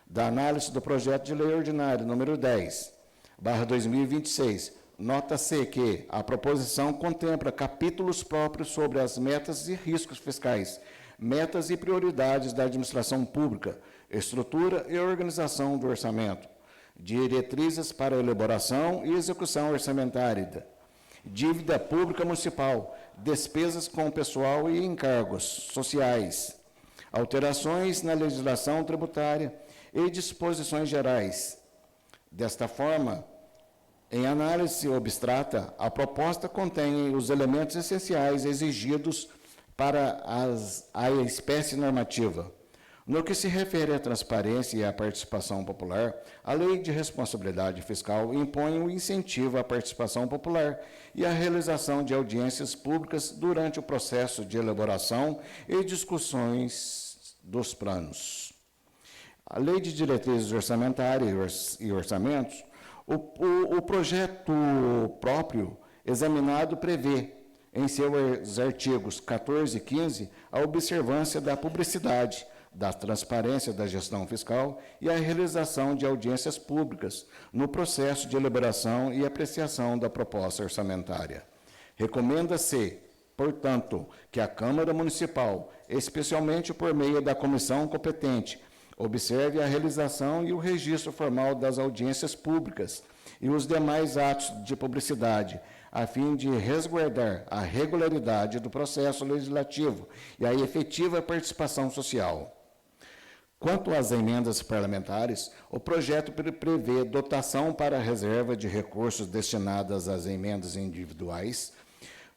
Da análise do projeto de lei ordinário número 10/2026, nota-se que a proposição contempla capítulos próprios sobre as metas e riscos fiscais, metas e prioridades da administração pública, estrutura e organização do orçamento, diretrizes para elaboração e execução orçamentária, dívida pública municipal, despesas com pessoal e encargos sociais, alterações na legislação tributária e disposições gerais. Desta forma, em análise abstrata, a proposta contém os elementos essenciais exigidos para a espécie normativa. No que se refere à transparência e à participação popular, a Lei de Responsabilidade Fiscal impõe o incentivo à participação popular e à realização de audiências públicas durante o processo de elaboração e discussões dos planos. A Lei de Diretrizes Orçamentárias e Orçamentos, o projeto próprio examinado prevê, em seus artigos 14 e 15, a observância da publicidade, da transparência da gestão fiscal e a realização de audiências públicas no processo de elaboração e apreciação da proposta orçamentária. Recomenda-se, portanto, que a Câmara Municipal, especialmente por meio da comissão competente, observe a realização e o registro formal das audiências públicas e os demais atos de publicidade, a fim de resguardar a regularidade do processo legislativo e a efetiva participação social. Quanto às emendas parlamentares, o projeto prevê dotação para a reserva de recursos destinadas às emendas individuais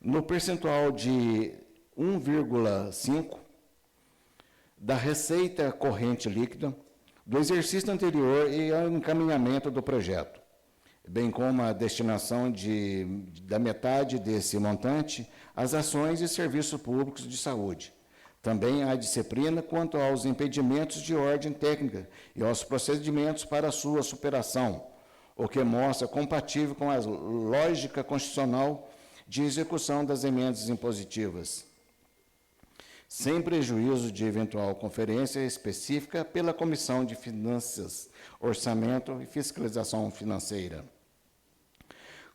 no percentual de 1,5% da receita corrente líquida do exercício anterior e ao encaminhamento do projeto, bem como a destinação da metade desse montante às ações e serviços públicos de saúde. Também há disciplina quanto aos impedimentos de ordem técnica e aos procedimentos para sua superação, o que mostra compatível com a lógica constitucional de execução das emendas impositivas, sem prejuízo de eventual conferência específica pela Comissão de Finanças, Orçamento e Fiscalização Financeira.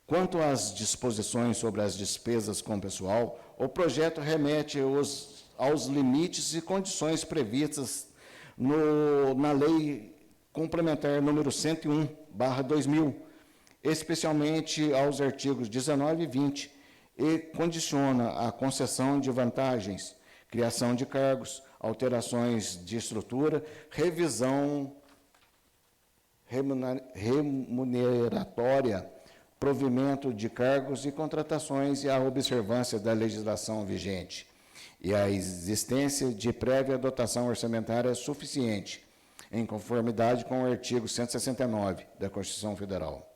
Quanto às disposições sobre as despesas com pessoal, o projeto remete aos limites e condições previstas na Lei Complementar número 101/2000, especialmente aos artigos 19 e 20, e condiciona a concessão de vantagens, criação de cargos, alterações de estrutura, revisão remuneratória, provimento de cargos e contratações e a observância da legislação vigente, e a existência de prévia dotação orçamentária suficiente, em conformidade com o artigo 169 da Constituição Federal.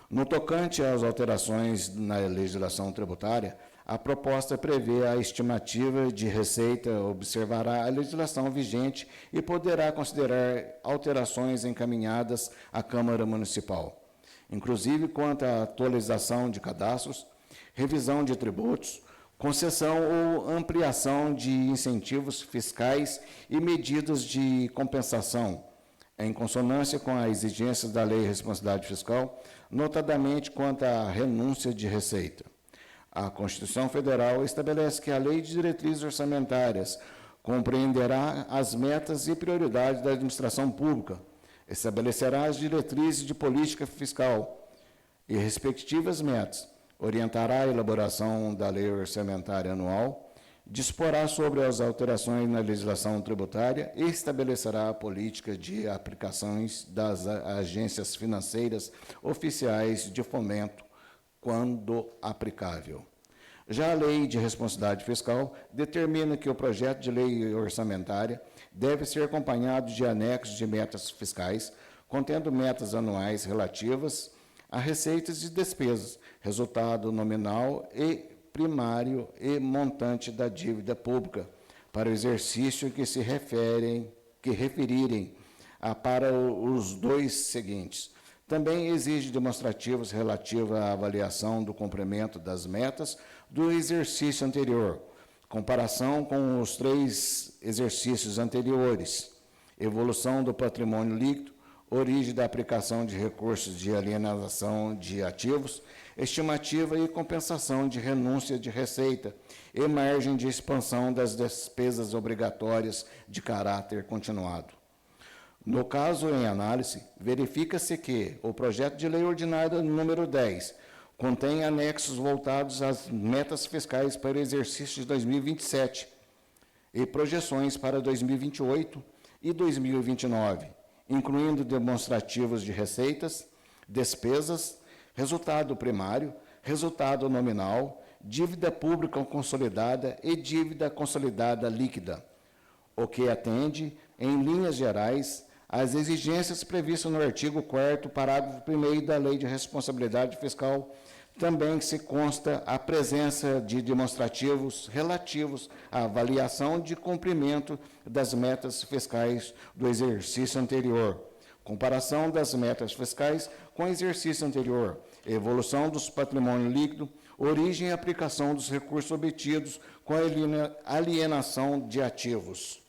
No tocante às alterações na legislação tributária, a proposta prevê a estimativa de receita, observará a legislação vigente e poderá considerar alterações encaminhadas à Câmara Municipal, inclusive quanto à atualização de cadastros, revisão de tributos, concessão ou ampliação de incentivos fiscais e medidas de compensação, em consonância com as exigências da Lei de Responsabilidade Fiscal, notadamente quanto à renúncia de receita. A Constituição Federal estabelece que a Lei de Diretrizes Orçamentárias compreenderá as metas e prioridades da administração pública, estabelecerá as diretrizes de política fiscal e respectivas metas, orientará a elaboração da lei orçamentária anual, disporá sobre as alterações na legislação tributária e estabelecerá a política de aplicações das agências financeiras oficiais de fomento, quando aplicável. Já a Lei de Responsabilidade Fiscal determina que o projeto de lei orçamentária deve ser acompanhado de anexos de metas fiscais, contendo metas anuais relativas a receitas e despesas, resultado nominal e primário e montante da dívida pública, para o exercício que referirem para os dois seguintes. Também exige demonstrativos relativos à avaliação do cumprimento das metas do exercício anterior, comparação com os 3 exercícios anteriores, evolução do patrimônio líquido, origem da aplicação de recursos de alienação de ativos, estimativa e compensação de renúncia de receita e margem de expansão das despesas obrigatórias de caráter continuado. No caso em análise, verifica-se que o projeto de lei ordinária número 10 contém anexos voltados às metas fiscais para o exercício de 2027 e projeções para 2028 e 2029, incluindo demonstrativos de receitas, despesas, resultado primário, resultado nominal, dívida pública consolidada e dívida consolidada líquida. o que atende, em linhas gerais, às exigências previstas no artigo 4º, parágrafo 1º da Lei de Responsabilidade Fiscal. Também se consta a presença de demonstrativos relativos à avaliação de cumprimento das metas fiscais do exercício anterior, comparação das metas fiscais com o exercício anterior, evolução dos patrimônio líquido, origem e aplicação dos recursos obtidos com a alienação de ativos,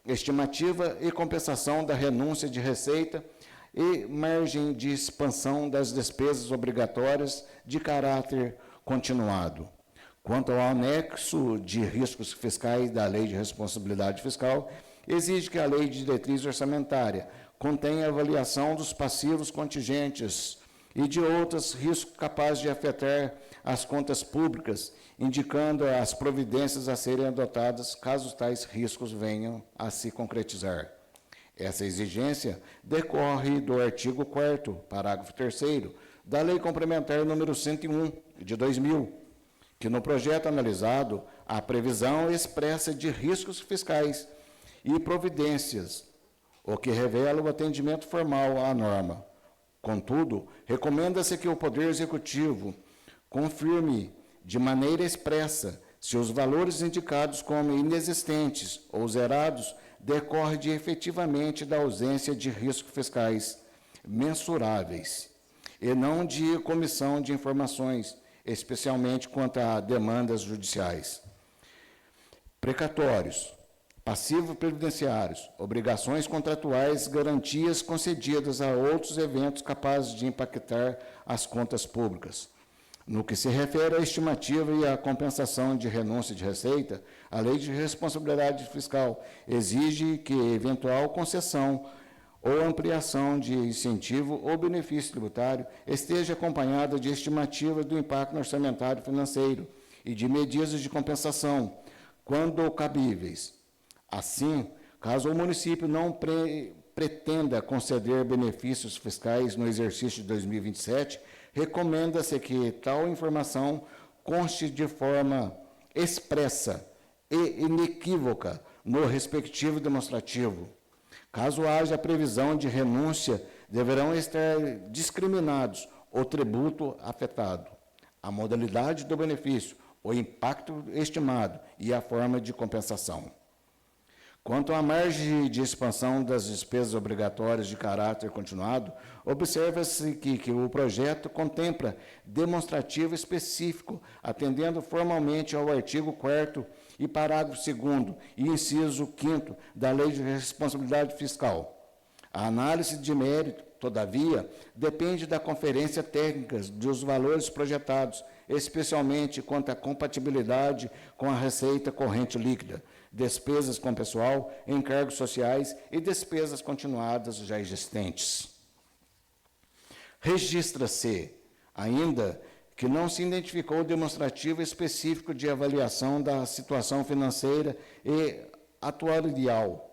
estimativa e compensação da renúncia de receita e margem de expansão das despesas obrigatórias de caráter continuado. Quanto ao anexo de riscos fiscais da Lei de Responsabilidade Fiscal, exige que a Lei de Diretriz Orçamentária contenha avaliação dos passivos contingentes e de outros riscos capazes de afetar as contas públicas, indicando as providências a serem adotadas caso tais riscos venham a se concretizar. Essa exigência decorre do artigo 4º, parágrafo 3º, da Lei Complementar número 101, de 2000, que no projeto analisado, a previsão expressa de riscos fiscais e providências, o que revela o atendimento formal à norma. Contudo, recomenda-se que o Poder Executivo confirme de maneira expressa se os valores indicados como inexistentes ou zerados decorre de efetivamente da ausência de riscos fiscais mensuráveis e não de comissão de informações, especialmente quanto a demandas judiciais. Precatórios, passivos previdenciários, obrigações contratuais, garantias concedidas a outros eventos capazes de impactar as contas públicas. No que se refere à estimativa e à compensação de renúncia de receita, a Lei de Responsabilidade Fiscal exige que eventual concessão ou ampliação de incentivo ou benefício tributário esteja acompanhada de estimativa do impacto orçamentário financeiro e de medidas de compensação, quando cabíveis. Assim, caso o município não pretenda conceder benefícios fiscais no exercício de 2027, recomenda-se que tal informação conste de forma expressa e inequívoca no respectivo demonstrativo. Caso haja previsão de renúncia, deverão estar discriminados o tributo afetado, a modalidade do benefício, o impacto estimado e a forma de compensação. Quanto à margem de expansão das despesas obrigatórias de caráter continuado, observa-se que o projeto contempla demonstrativo específico, atendendo formalmente ao artigo 4º e parágrafo 2º e inciso 5º da Lei de Responsabilidade Fiscal. A análise de mérito, todavia, depende da conferência técnica dos valores projetados, especialmente quanto à compatibilidade com a receita corrente líquida, despesas com pessoal, encargos sociais e despesas continuadas já existentes. Registra-se, ainda, que não se identificou demonstrativo específico de avaliação da situação financeira e atuarial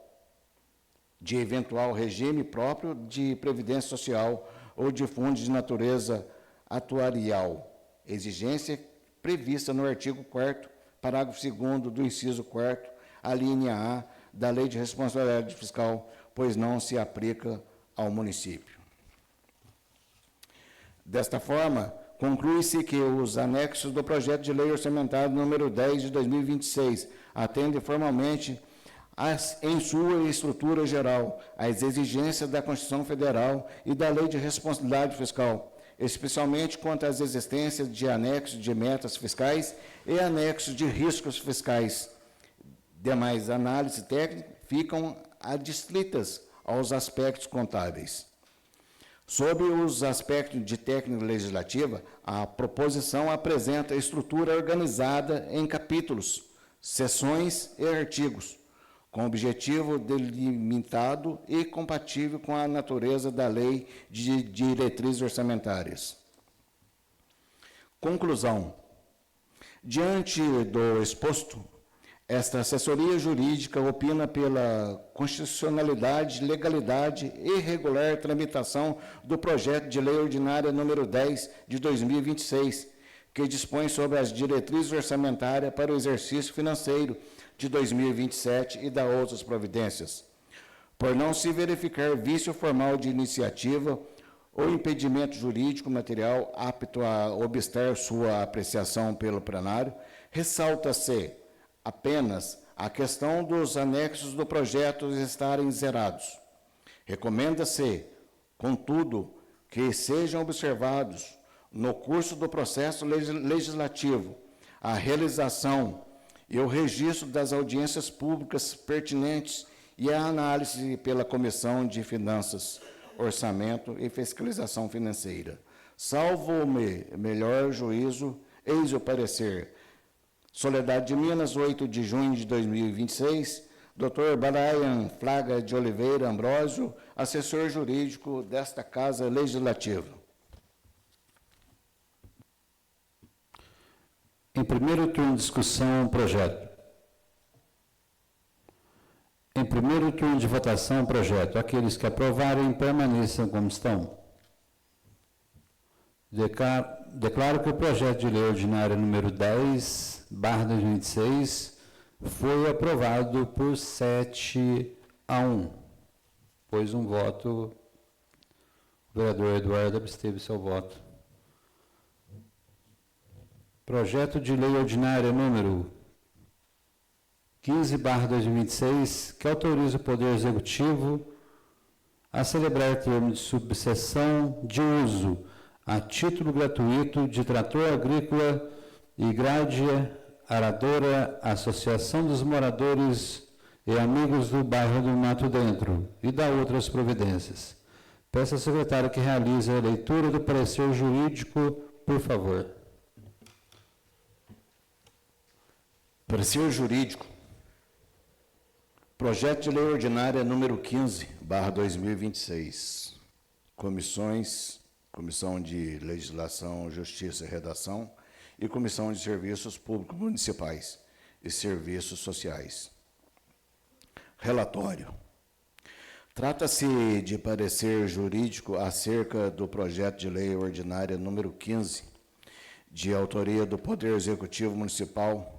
de eventual regime próprio de previdência social ou de fundo de natureza atuarial, exigência prevista no artigo 4º, parágrafo 2º do inciso 4º, a linha A da Lei de Responsabilidade Fiscal, pois não se aplica ao município. Desta forma, conclui-se que os anexos do projeto de lei orçamentário número 10 de 2026 atendem formalmente, em sua estrutura geral, às exigências da Constituição Federal e da Lei de Responsabilidade Fiscal, especialmente quanto às existências de anexos de metas fiscais e anexos de riscos fiscais. Demais análises técnicas ficam adstritas aos aspectos contábeis. Sobre os aspectos de técnica legislativa, a proposição apresenta estrutura organizada em capítulos, seções e artigos, com objetivo delimitado e compatível com a natureza da Lei de Diretrizes Orçamentárias. Conclusão. Diante do exposto, esta assessoria jurídica opina pela constitucionalidade, legalidade e regular tramitação do projeto de lei ordinária número 10 de 2026, que dispõe sobre as diretrizes orçamentárias para o exercício financeiro de 2027 e da outras providências, por não se verificar vício formal de iniciativa ou impedimento jurídico material apto a obstar sua apreciação pelo plenário, ressalta-se apenas a questão dos anexos do projeto estarem zerados. Recomenda-se, contudo, que sejam observados, no curso do processo legislativo, a realização e o registro das audiências públicas pertinentes e a análise pela Comissão de Finanças, Orçamento e Fiscalização Financeira. Salvo o melhor juízo, eis o parecer. Soledade de Minas, 8 de junho de 2026, Dr. Brian Fraga de Oliveira Ambrósio, assessor jurídico desta Casa Legislativa. Em primeiro turno de discussão, projeto. Em primeiro turno de votação, projeto. Aqueles que aprovarem, permaneçam como estão. Declaro que o projeto de lei ordinária número 10/2026 foi aprovado por 7-1, pois um voto, o vereador Eduardo absteve seu voto. Projeto de lei ordinária número 15/2026, que autoriza o Poder Executivo a celebrar termo de subseção de uso a título gratuito de trator agrícola e grade aradora, Associação dos Moradores e Amigos do Bairro do Mato Dentro, e da outras providências. Peço ao secretário que realize a leitura do parecer jurídico, por favor. Parecer jurídico. Projeto de lei ordinária número 15/2026. Comissão de Legislação, Justiça e Redação e Comissão de Serviços Públicos Municipais e Serviços Sociais. Relatório. Trata-se de parecer jurídico acerca do projeto de lei ordinária número 15, de autoria do Poder Executivo Municipal,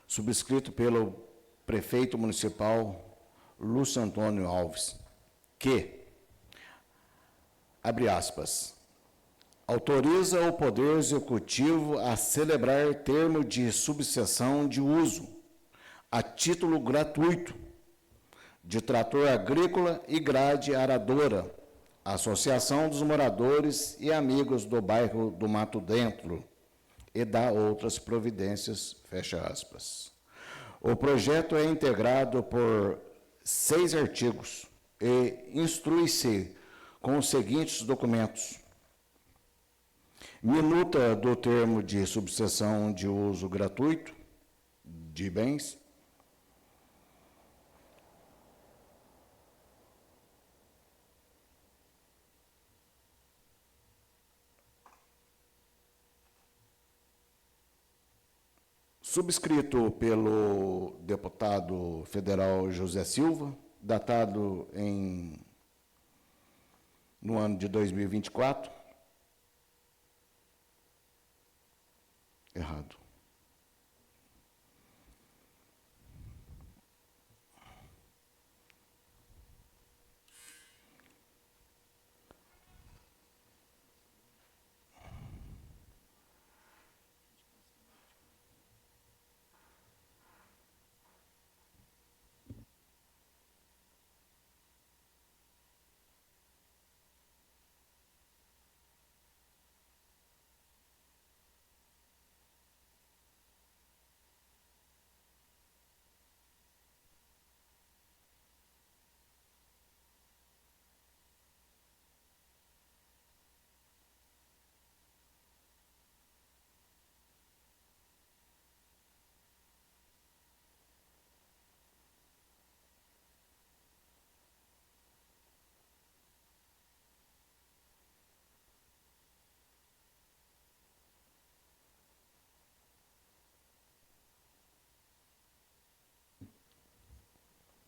subscrito pelo prefeito municipal Lúcio Antônio Alves, que, abre aspas, autoriza o Poder Executivo a celebrar termo de subseção de uso, a título gratuito, de trator agrícola e grade aradora, Associação dos Moradores e Amigos do Bairro do Mato Dentro, e dá outras providências, fecha aspas. O projeto é integrado por 6 artigos e instrui-se com os seguintes documentos: minuta do termo de subseção de uso gratuito de bens, subscrito pelo deputado federal José Silva, datado no ano de 2024. Errado.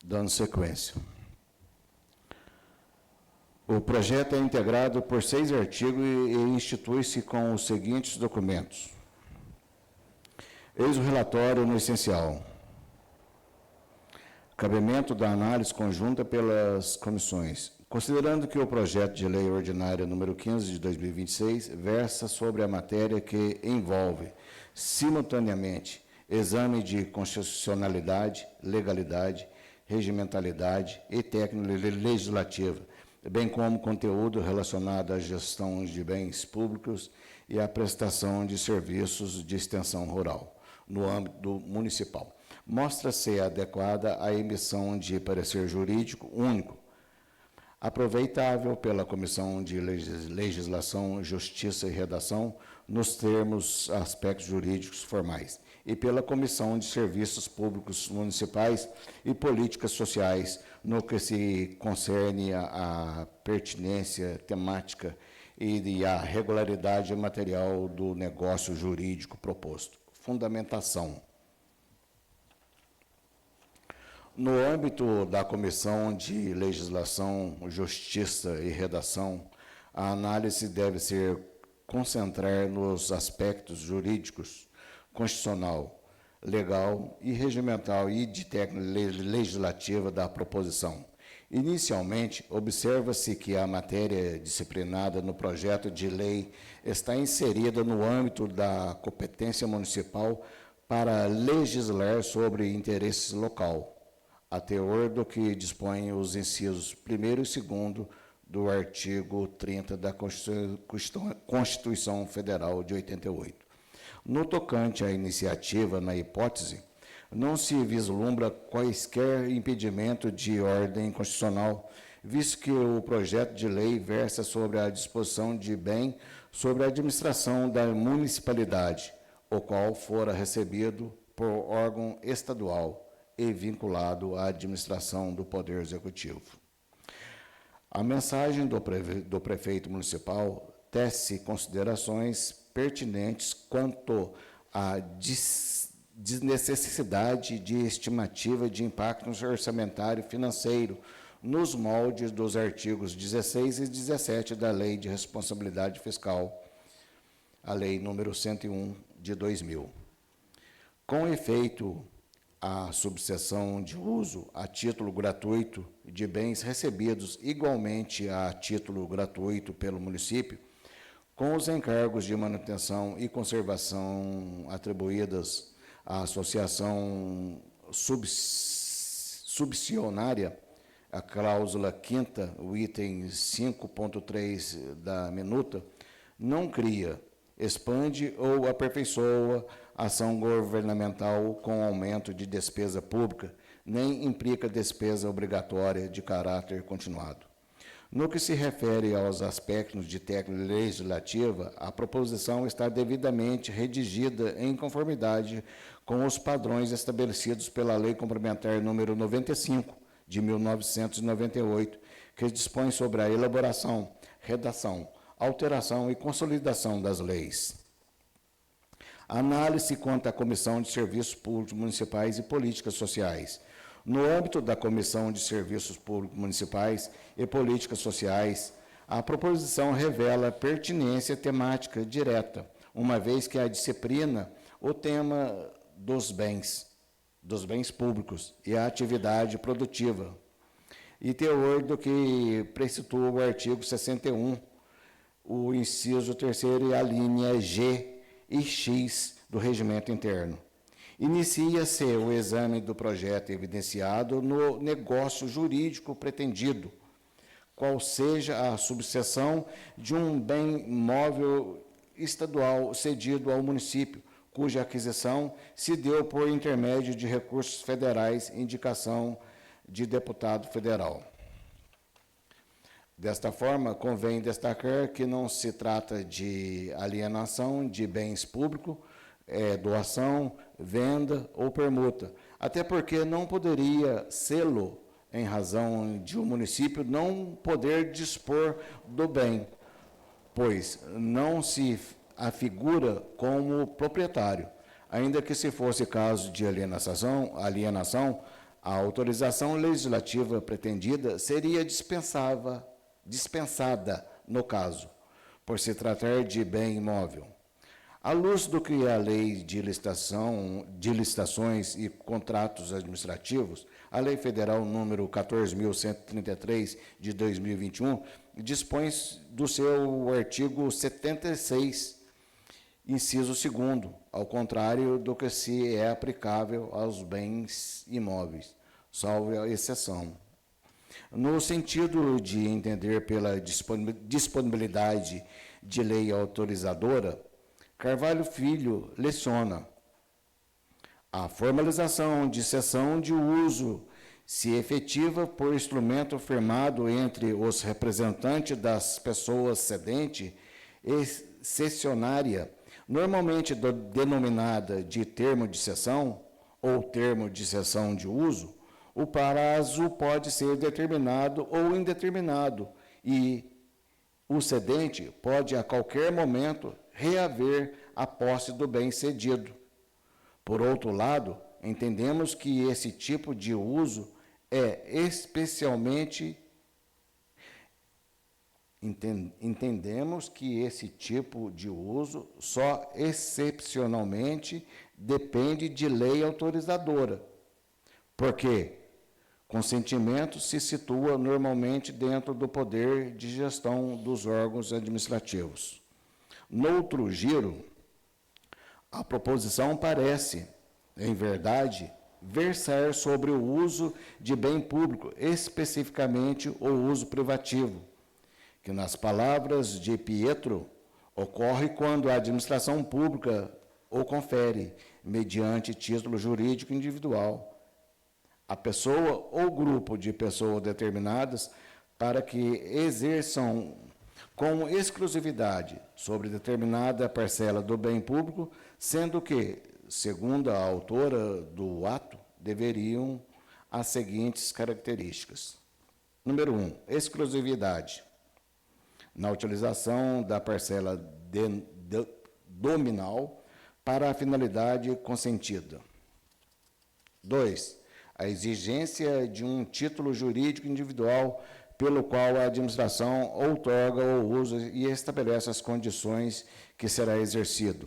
Dando sequência. O projeto é integrado por 6 artigos e institui-se com os seguintes documentos. Eis o relatório no essencial. Cabimento da análise conjunta pelas comissões. Considerando que o projeto de lei ordinária número 15 de 2026 versa sobre a matéria que envolve, simultaneamente, exame de constitucionalidade, legalidade, regimentalidade e técnica legislativa, bem como conteúdo relacionado à gestão de bens públicos e à prestação de serviços de extensão rural, no âmbito municipal. Mostra-se adequada a emissão de parecer jurídico único, aproveitável pela Comissão de Legislação, Justiça e Redação, nos termos, aspectos jurídicos formais, e pela Comissão de Serviços Públicos Municipais e Políticas Sociais, no que se concerne à pertinência temática e à regularidade material do negócio jurídico proposto. Fundamentação. No âmbito da Comissão de Legislação, Justiça e Redação, a análise deve ser concentrar nos aspectos jurídicos, constitucional, legal e regimental e de técnica legislativa da proposição. Inicialmente, observa-se que a matéria disciplinada no projeto de lei está inserida no âmbito da competência municipal para legislar sobre interesses local, a teor do que dispõem os incisos 1º e 2º do artigo 30 da Constituição Federal de 88. No tocante à iniciativa, na hipótese, não se vislumbra quaisquer impedimento de ordem constitucional, visto que o projeto de lei versa sobre a disposição de bem sobre a administração da municipalidade, o qual fora recebido por órgão estadual e vinculado à administração do Poder Executivo. A mensagem do prefeito municipal tece considerações pertinentes quanto à desnecessidade de estimativa de impacto orçamentário e financeiro nos moldes dos artigos 16 e 17 da Lei de Responsabilidade Fiscal, a Lei número 101 de 2000. Com efeito, a subseção de uso a título gratuito de bens recebidos igualmente a título gratuito pelo município, com os encargos de manutenção e conservação atribuídas à associação subsidiária, a cláusula 5ª, o item 5.3 da minuta, não cria, expande ou aperfeiçoa ação governamental com aumento de despesa pública, nem implica despesa obrigatória de caráter continuado. No que se refere aos aspectos de técnica legislativa, a proposição está devidamente redigida em conformidade com os padrões estabelecidos pela Lei Complementar número 95, de 1998, que dispõe sobre a elaboração, redação, alteração e consolidação das leis. Análise quanto à Comissão de Serviços Públicos Municipais e Políticas Sociais. No âmbito da Comissão de Serviços Públicos Municipais e Políticas Sociais, a proposição revela pertinência temática direta, uma vez que a disciplina o tema dos bens públicos e a atividade produtiva, e teor do que precitua o artigo 61, o inciso 3º e a linha G e X do regimento interno. Inicia-se o exame do projeto evidenciado no negócio jurídico pretendido, qual seja a subseção de um bem móvel estadual cedido ao município, cuja aquisição se deu por intermédio de recursos federais, indicação de deputado federal. Desta forma, convém destacar que não se trata de alienação de bens públicos, doação, venda ou permuta, até porque não poderia sê-lo em razão de o município não poder dispor do bem, pois não se afigura como proprietário, ainda que se fosse caso de alienação, a autorização legislativa pretendida seria dispensada no caso, por se tratar de bem imóvel. À luz do que a Lei de Licitações e Contratos Administrativos, a Lei Federal número 14.133, de 2021, dispõe do seu artigo 76, inciso 2º, ao contrário do que se é aplicável aos bens imóveis, salvo a exceção. No sentido de entender pela disponibilidade de lei autorizadora, Carvalho Filho leciona: a formalização de cessão de uso se efetiva por instrumento firmado entre os representantes das pessoas cedente e cessionária, normalmente denominada de termo de cessão ou termo de cessão de uso. O prazo pode ser determinado ou indeterminado e o cedente pode, a qualquer momento, reaver a posse do bem cedido. Por outro lado, entendemos que esse tipo de uso só excepcionalmente depende de lei autorizadora, porque consentimento se situa normalmente dentro do poder de gestão dos órgãos administrativos. Noutro giro, a proposição parece, em verdade, versar sobre o uso de bem público, especificamente o uso privativo, que, nas palavras de Pietro, ocorre quando a administração pública o confere, mediante título jurídico individual, a pessoa ou grupo de pessoas determinadas para que exerçam com exclusividade sobre determinada parcela do bem público, sendo que, segundo a autora do ato, deveriam as seguintes características. Número 1, exclusividade. Na utilização da parcela dominal para a finalidade consentida. 2, a exigência de um título jurídico individual pelo qual a administração outorga o uso e estabelece as condições que será exercido.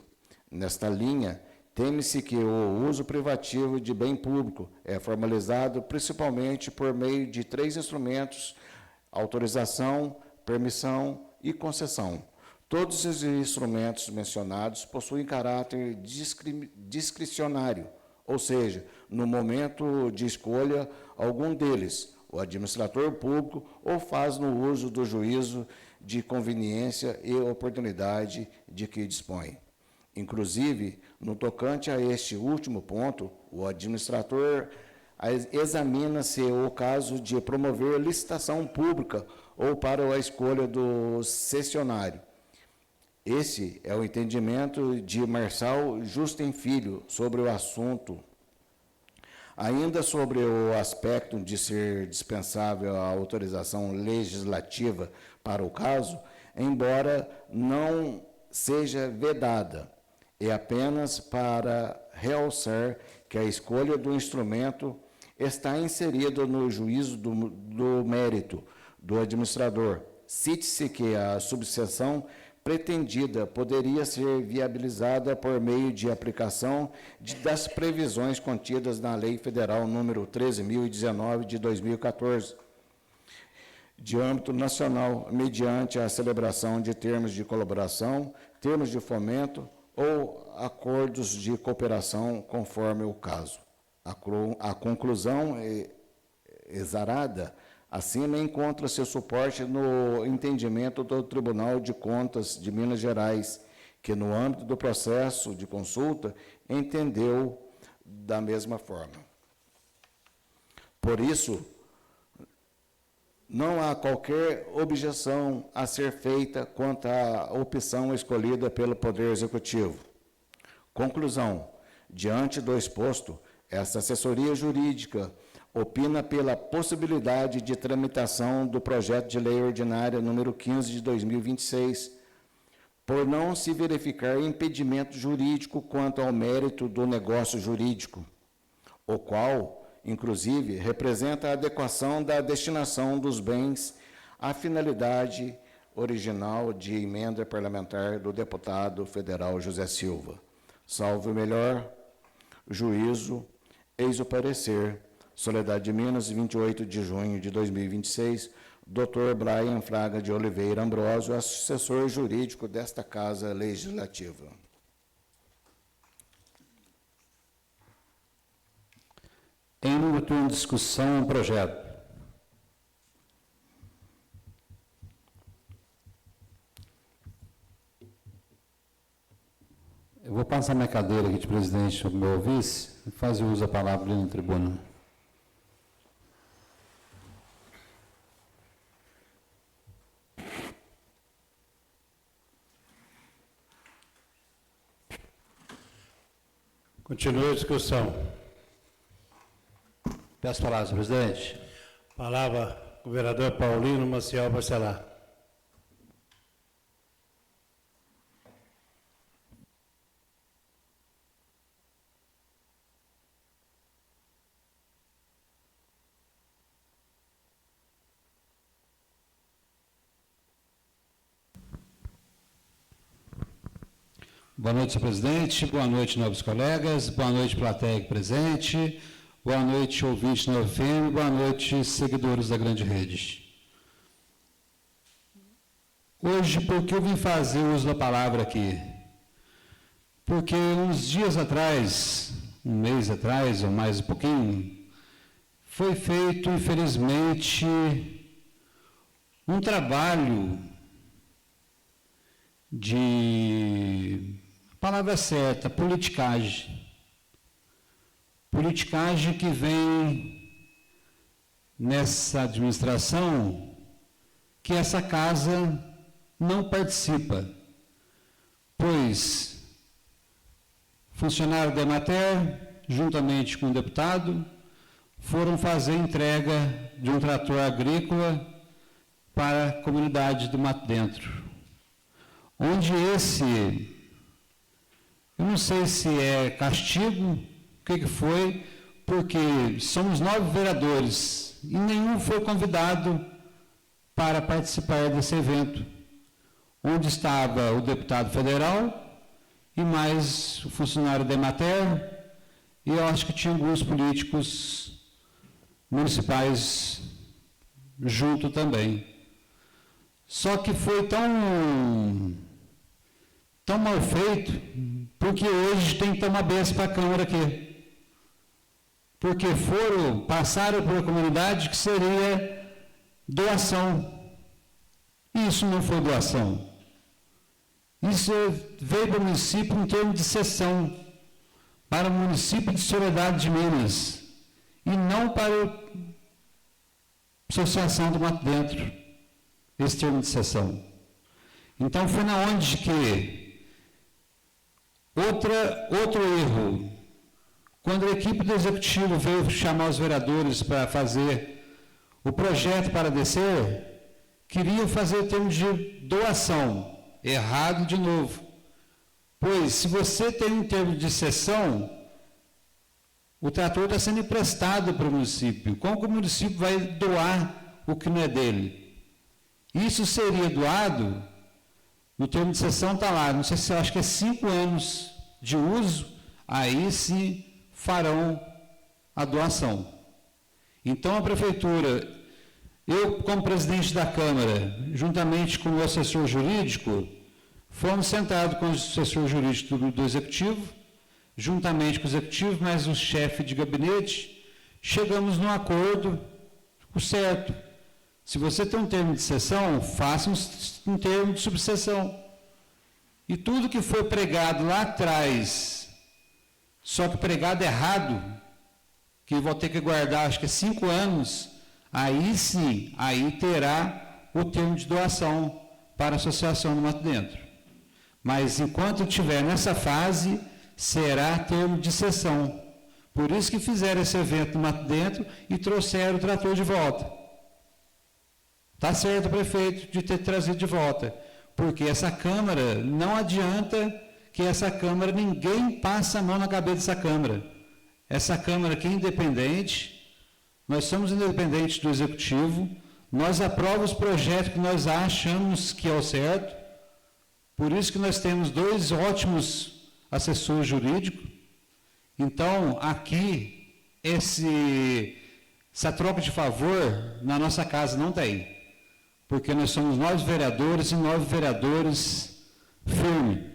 Nesta linha, teme-se que o uso privativo de bem público é formalizado principalmente por meio de 3 instrumentos: autorização, permissão e concessão. Todos os instrumentos mencionados possuem caráter discricionário, ou seja, no momento de escolha, algum deles, o administrador público ou faz no uso do juízo de conveniência e oportunidade de que dispõe. Inclusive, no tocante a este último ponto, o administrador examina-se o caso de promover licitação pública ou para a escolha do cessionário. Esse é o entendimento de Marçal Justem Filho sobre o assunto. Ainda sobre o aspecto de ser dispensável a autorização legislativa para o caso, embora não seja vedada, é apenas para realçar que a escolha do instrumento está inserida no juízo do mérito do administrador. Cite-se que a subseção pretendida poderia ser viabilizada por meio de aplicação das previsões contidas na Lei Federal número 13.019 de 2014, de âmbito nacional, mediante a celebração de termos de colaboração, termos de fomento ou acordos de cooperação, conforme o caso. A conclusão exarada acima encontra seu suporte no entendimento do Tribunal de Contas de Minas Gerais, que, no âmbito do processo de consulta, entendeu da mesma forma. Por isso, não há qualquer objeção a ser feita quanto à opção escolhida pelo Poder Executivo. Conclusão: diante do exposto, esta assessoria jurídica opina pela possibilidade de tramitação do projeto de lei ordinária número 15 de 2026, por não se verificar impedimento jurídico quanto ao mérito do negócio jurídico, o qual, inclusive, representa a adequação da destinação dos bens à finalidade original de emenda parlamentar do deputado federal José Silva. Salve o melhor juízo, eis o parecer. Soledade de Minas, 28 de junho de 2026, Dr. Brian Fraga de Oliveira Ambrosio, assessor jurídico desta Casa Legislativa. Em número turno de discussão, projeto. Eu vou passar minha cadeira aqui de presidente para o meu vice e fazer uso da palavra ali na tribuna. Continua a discussão. Peço palavras, presidente. Palavra, governador Paulino Maciel Bacelar. Boa noite, senhor presidente. Boa noite, nobres colegas. Boa noite, plateia presente. Boa noite, ouvintes da UFM. Boa noite, seguidores da grande rede. Hoje, por que eu vim fazer uso da palavra aqui? Porque uns dias atrás, um mês atrás, ou mais um pouquinho, foi feito, infelizmente, um trabalho de, a palavra certa, politicagem. Politicagem que vem nessa administração que essa casa não participa, pois funcionário da Emater, juntamente com o deputado, foram fazer entrega de um trator agrícola para a comunidade do Mato Dentro, onde esse, eu não sei se é castigo, o que foi, porque somos 9 vereadores e nenhum foi convidado para participar desse evento, onde estava o deputado federal e mais o funcionário da Emater, e eu acho que tinha alguns políticos municipais junto também. Só que foi tão mal feito, porque hoje tem que tomar benção para a Câmara aqui. Porque passaram por uma comunidade que seria doação. E isso não foi doação. Isso veio para o município em termos de cessão, para o município de Soledade de Minas, e não para a Associação do Mato Dentro, esse termo de cessão. Então foi na onde que outro erro, quando a equipe do Executivo veio chamar os vereadores para fazer o projeto para descer, queriam fazer o termo de doação. Errado de novo. Pois, se você tem um termo de cessão, o trator está sendo emprestado para o município. Como que o município vai doar o que não é dele? Isso seria doado, no termo de cessão está lá, não sei se eu acho que é 5 anos de uso, aí sim farão a doação. Então a prefeitura, eu como presidente da Câmara, juntamente com o assessor jurídico, fomos sentados com o assessor jurídico do Executivo, juntamente com o Executivo, mais o chefe de gabinete, chegamos num acordo certo. Se você tem um termo de cessão, faça um termo de subseção. E tudo que foi pregado lá atrás, só que pregado errado, que vou ter que guardar, acho que 5 anos, aí sim, aí terá o termo de doação para a Associação do Mato Dentro. Mas enquanto estiver nessa fase, será termo de cessão. Por isso que fizeram esse evento no Mato Dentro e trouxeram o trator de volta. Está certo o prefeito de ter trazido de volta, porque essa Câmara, não adianta que essa Câmara, ninguém passa a mão na cabeça dessa Câmara. Essa Câmara aqui é independente, nós somos independentes do Executivo, nós aprovamos os projetos que nós achamos que é o certo, por isso que nós temos 2 ótimos assessores jurídicos. Então, aqui, essa troca de favor, na nossa casa não tem, porque nós somos 9 vereadores e 9 vereadores firmes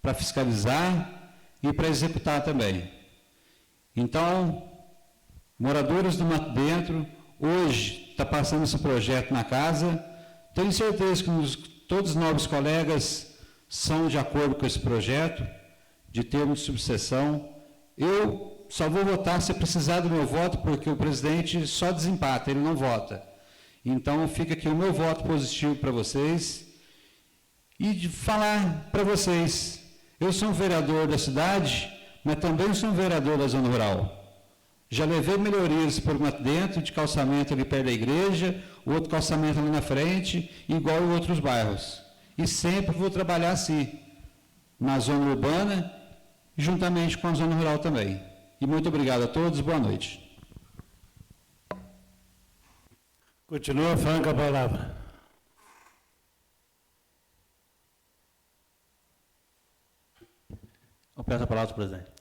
para fiscalizar e para executar também. Então, moradores do Mato Dentro, hoje está passando esse projeto na casa, tenho certeza que todos os novos colegas são de acordo com esse projeto, de termos de subseção. Eu só vou votar se precisar do meu voto, porque o presidente só desempata, ele não vota. Então, fica aqui o meu voto positivo para vocês. E de falar para vocês, eu sou um vereador da cidade, mas também sou um vereador da zona rural. Já levei melhorias por Mato Dentro, de calçamento ali perto da igreja, o outro calçamento ali na frente, igual em outros bairros. E sempre vou trabalhar assim, na zona urbana, juntamente com a zona rural também. E muito obrigado a todos, boa noite. Continua falando com a palavra. Eu peço a palavra ao presidente.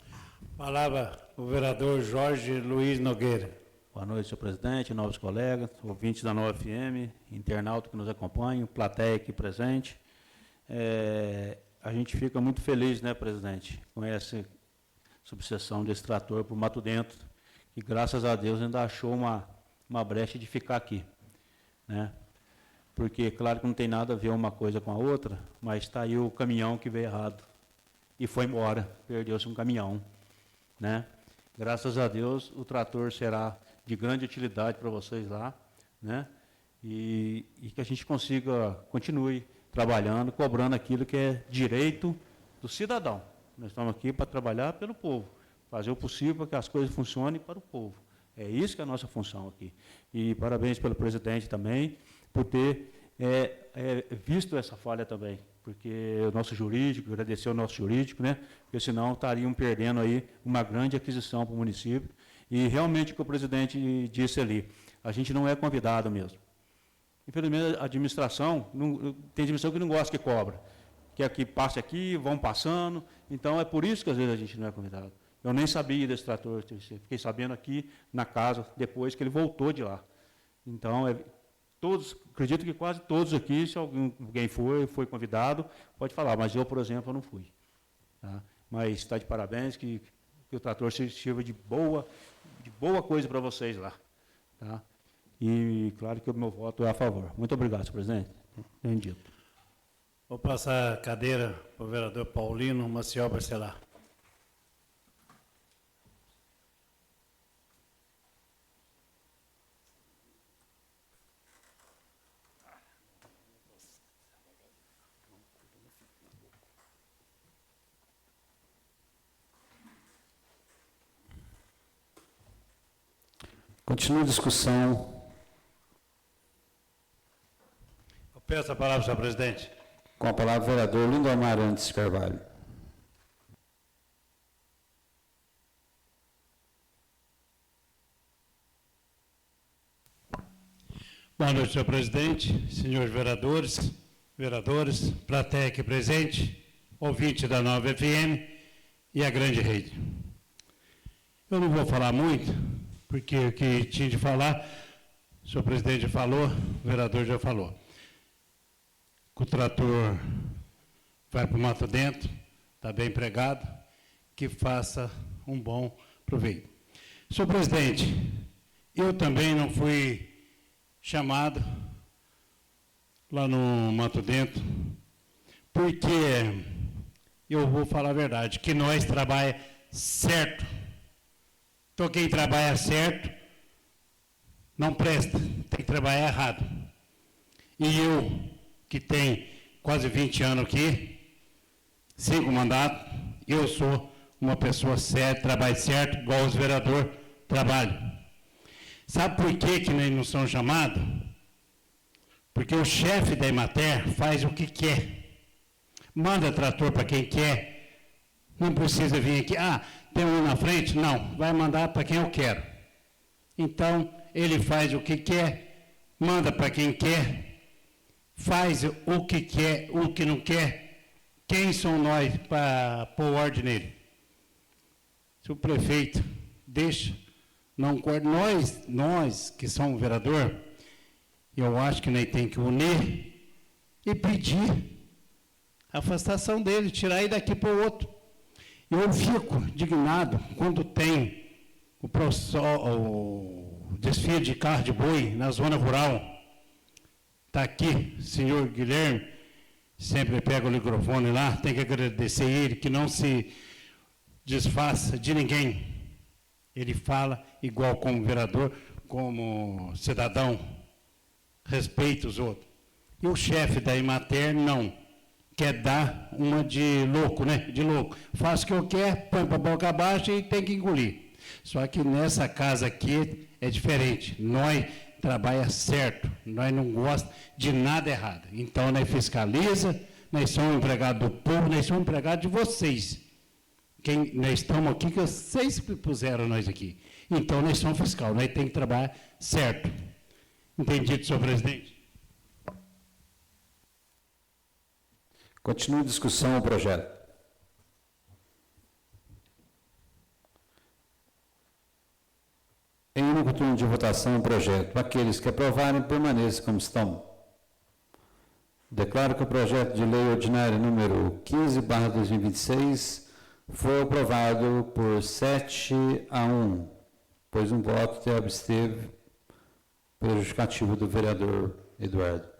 Palavra o vereador Jorge Luiz Nogueira. Boa noite, senhor presidente, novos colegas, ouvintes da Nova FM, internauta que nos acompanham, plateia aqui presente. A gente fica muito feliz, né, presidente, com essa subseção desse trator para o Mato Dentro, que graças a Deus ainda achou uma brecha de ficar aqui, né? Porque, claro que não tem nada a ver uma coisa com a outra, mas está aí o caminhão que veio errado e foi embora, perdeu-se um caminhão, né? Graças a Deus o trator será de grande utilidade para vocês lá, né? E que a gente continue trabalhando, cobrando aquilo que é direito do cidadão. Nós estamos aqui para trabalhar pelo povo, fazer o possível para que as coisas funcionem para o povo. É isso que é a nossa função aqui. E parabéns pelo presidente também, por ter visto essa falha também, porque o nosso jurídico, agradecer ao nosso jurídico, né? Porque senão estariam perdendo aí uma grande aquisição para o município. E realmente o que o presidente disse ali, a gente não é convidado mesmo. Infelizmente, a administração, tem administração que não gosta que cobra, quer que passe aqui, vão passando, então é por isso que às vezes a gente não é convidado. Eu nem sabia desse trator, fiquei sabendo aqui na casa, depois que ele voltou de lá. Então, acredito que quase todos aqui, se alguém foi convidado, pode falar, mas eu, por exemplo, eu não fui. Tá? Mas está de parabéns, que o trator sirva de boa coisa para vocês lá. Tá? E, claro, que o meu voto é a favor. Muito obrigado, senhor presidente. Entendido. Vou passar a cadeira para o vereador Paulino Maciel Barcelar. Continua a discussão. Eu peço a palavra, senhor presidente. Com a palavra o vereador Lindomar Antes Carvalho. Boa noite, senhor presidente, senhores vereadores, plateia aqui presente, ouvinte da Nova FM e a grande rede. Eu não vou falar muito, porque o que tinha de falar, o senhor presidente já falou, o vereador já falou. Que o trator vai para o Mato Dentro, está bem empregado, que faça um bom proveito. Senhor presidente, eu também não fui chamado lá no Mato Dentro, porque eu vou falar a verdade, que nós trabalhamos certo. Então quem trabalha certo não presta, tem que trabalhar errado. E eu, que tenho quase 20 anos aqui, 5 mandatos, eu sou uma pessoa séria, trabalho certo, igual os vereadores trabalham. Sabe por que nós não somos chamados? Porque o chefe da Emater faz o que quer. Manda trator para quem quer. Não precisa vir aqui. Tem um na frente? Não, vai mandar para quem eu quero. Então, ele faz o que quer, manda para quem quer, faz o que quer, o que não quer. Quem são nós para pôr ordem nele? Se o prefeito deixa, não nós que somos vereador, eu acho que nós temos que unir e pedir a afastação dele, tirar ele daqui para o outro. Eu fico indignado quando tem o desfile de carro de boi na zona rural. Está aqui, senhor Guilherme, sempre pega o microfone lá, tem que agradecer ele, que não se desfaça de ninguém. Ele fala igual como vereador, como cidadão, respeita os outros. E o chefe da Emater não, quer dar uma de louco, né? De louco. Faz o que eu quero, põe para a boca abaixo e tem que engolir. Só que nessa casa aqui é diferente. Nós trabalhamos certo, nós não gostamos de nada errado. Então, nós fiscaliza, nós somos empregados do povo, nós somos empregados de vocês. Nós estamos aqui, que vocês que puseram nós aqui. Então, nós somos fiscal, nós temos que trabalhar certo. Entendido, senhor presidente? Continue a discussão o projeto. Em único turno de votação, o projeto. Aqueles que aprovarem, permaneçam como estão. Declaro que o projeto de lei ordinária número 15/2026 foi aprovado por 7-1, pois um voto se absteve, prejudicativo do vereador Eduardo.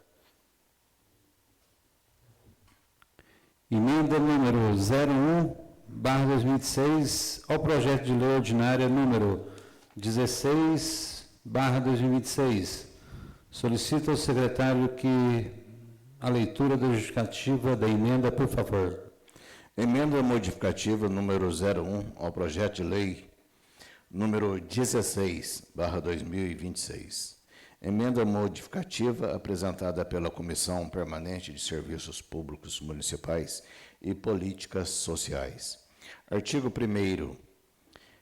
Emenda número 01/2026 ao projeto de lei ordinária número 16/2026. Solicito ao secretário que a leitura da justificativa da emenda, por favor. Emenda modificativa número 01 ao projeto de lei número 16/2026. Emenda modificativa apresentada pela Comissão Permanente de Serviços Públicos Municipais e Políticas Sociais. Artigo 1º.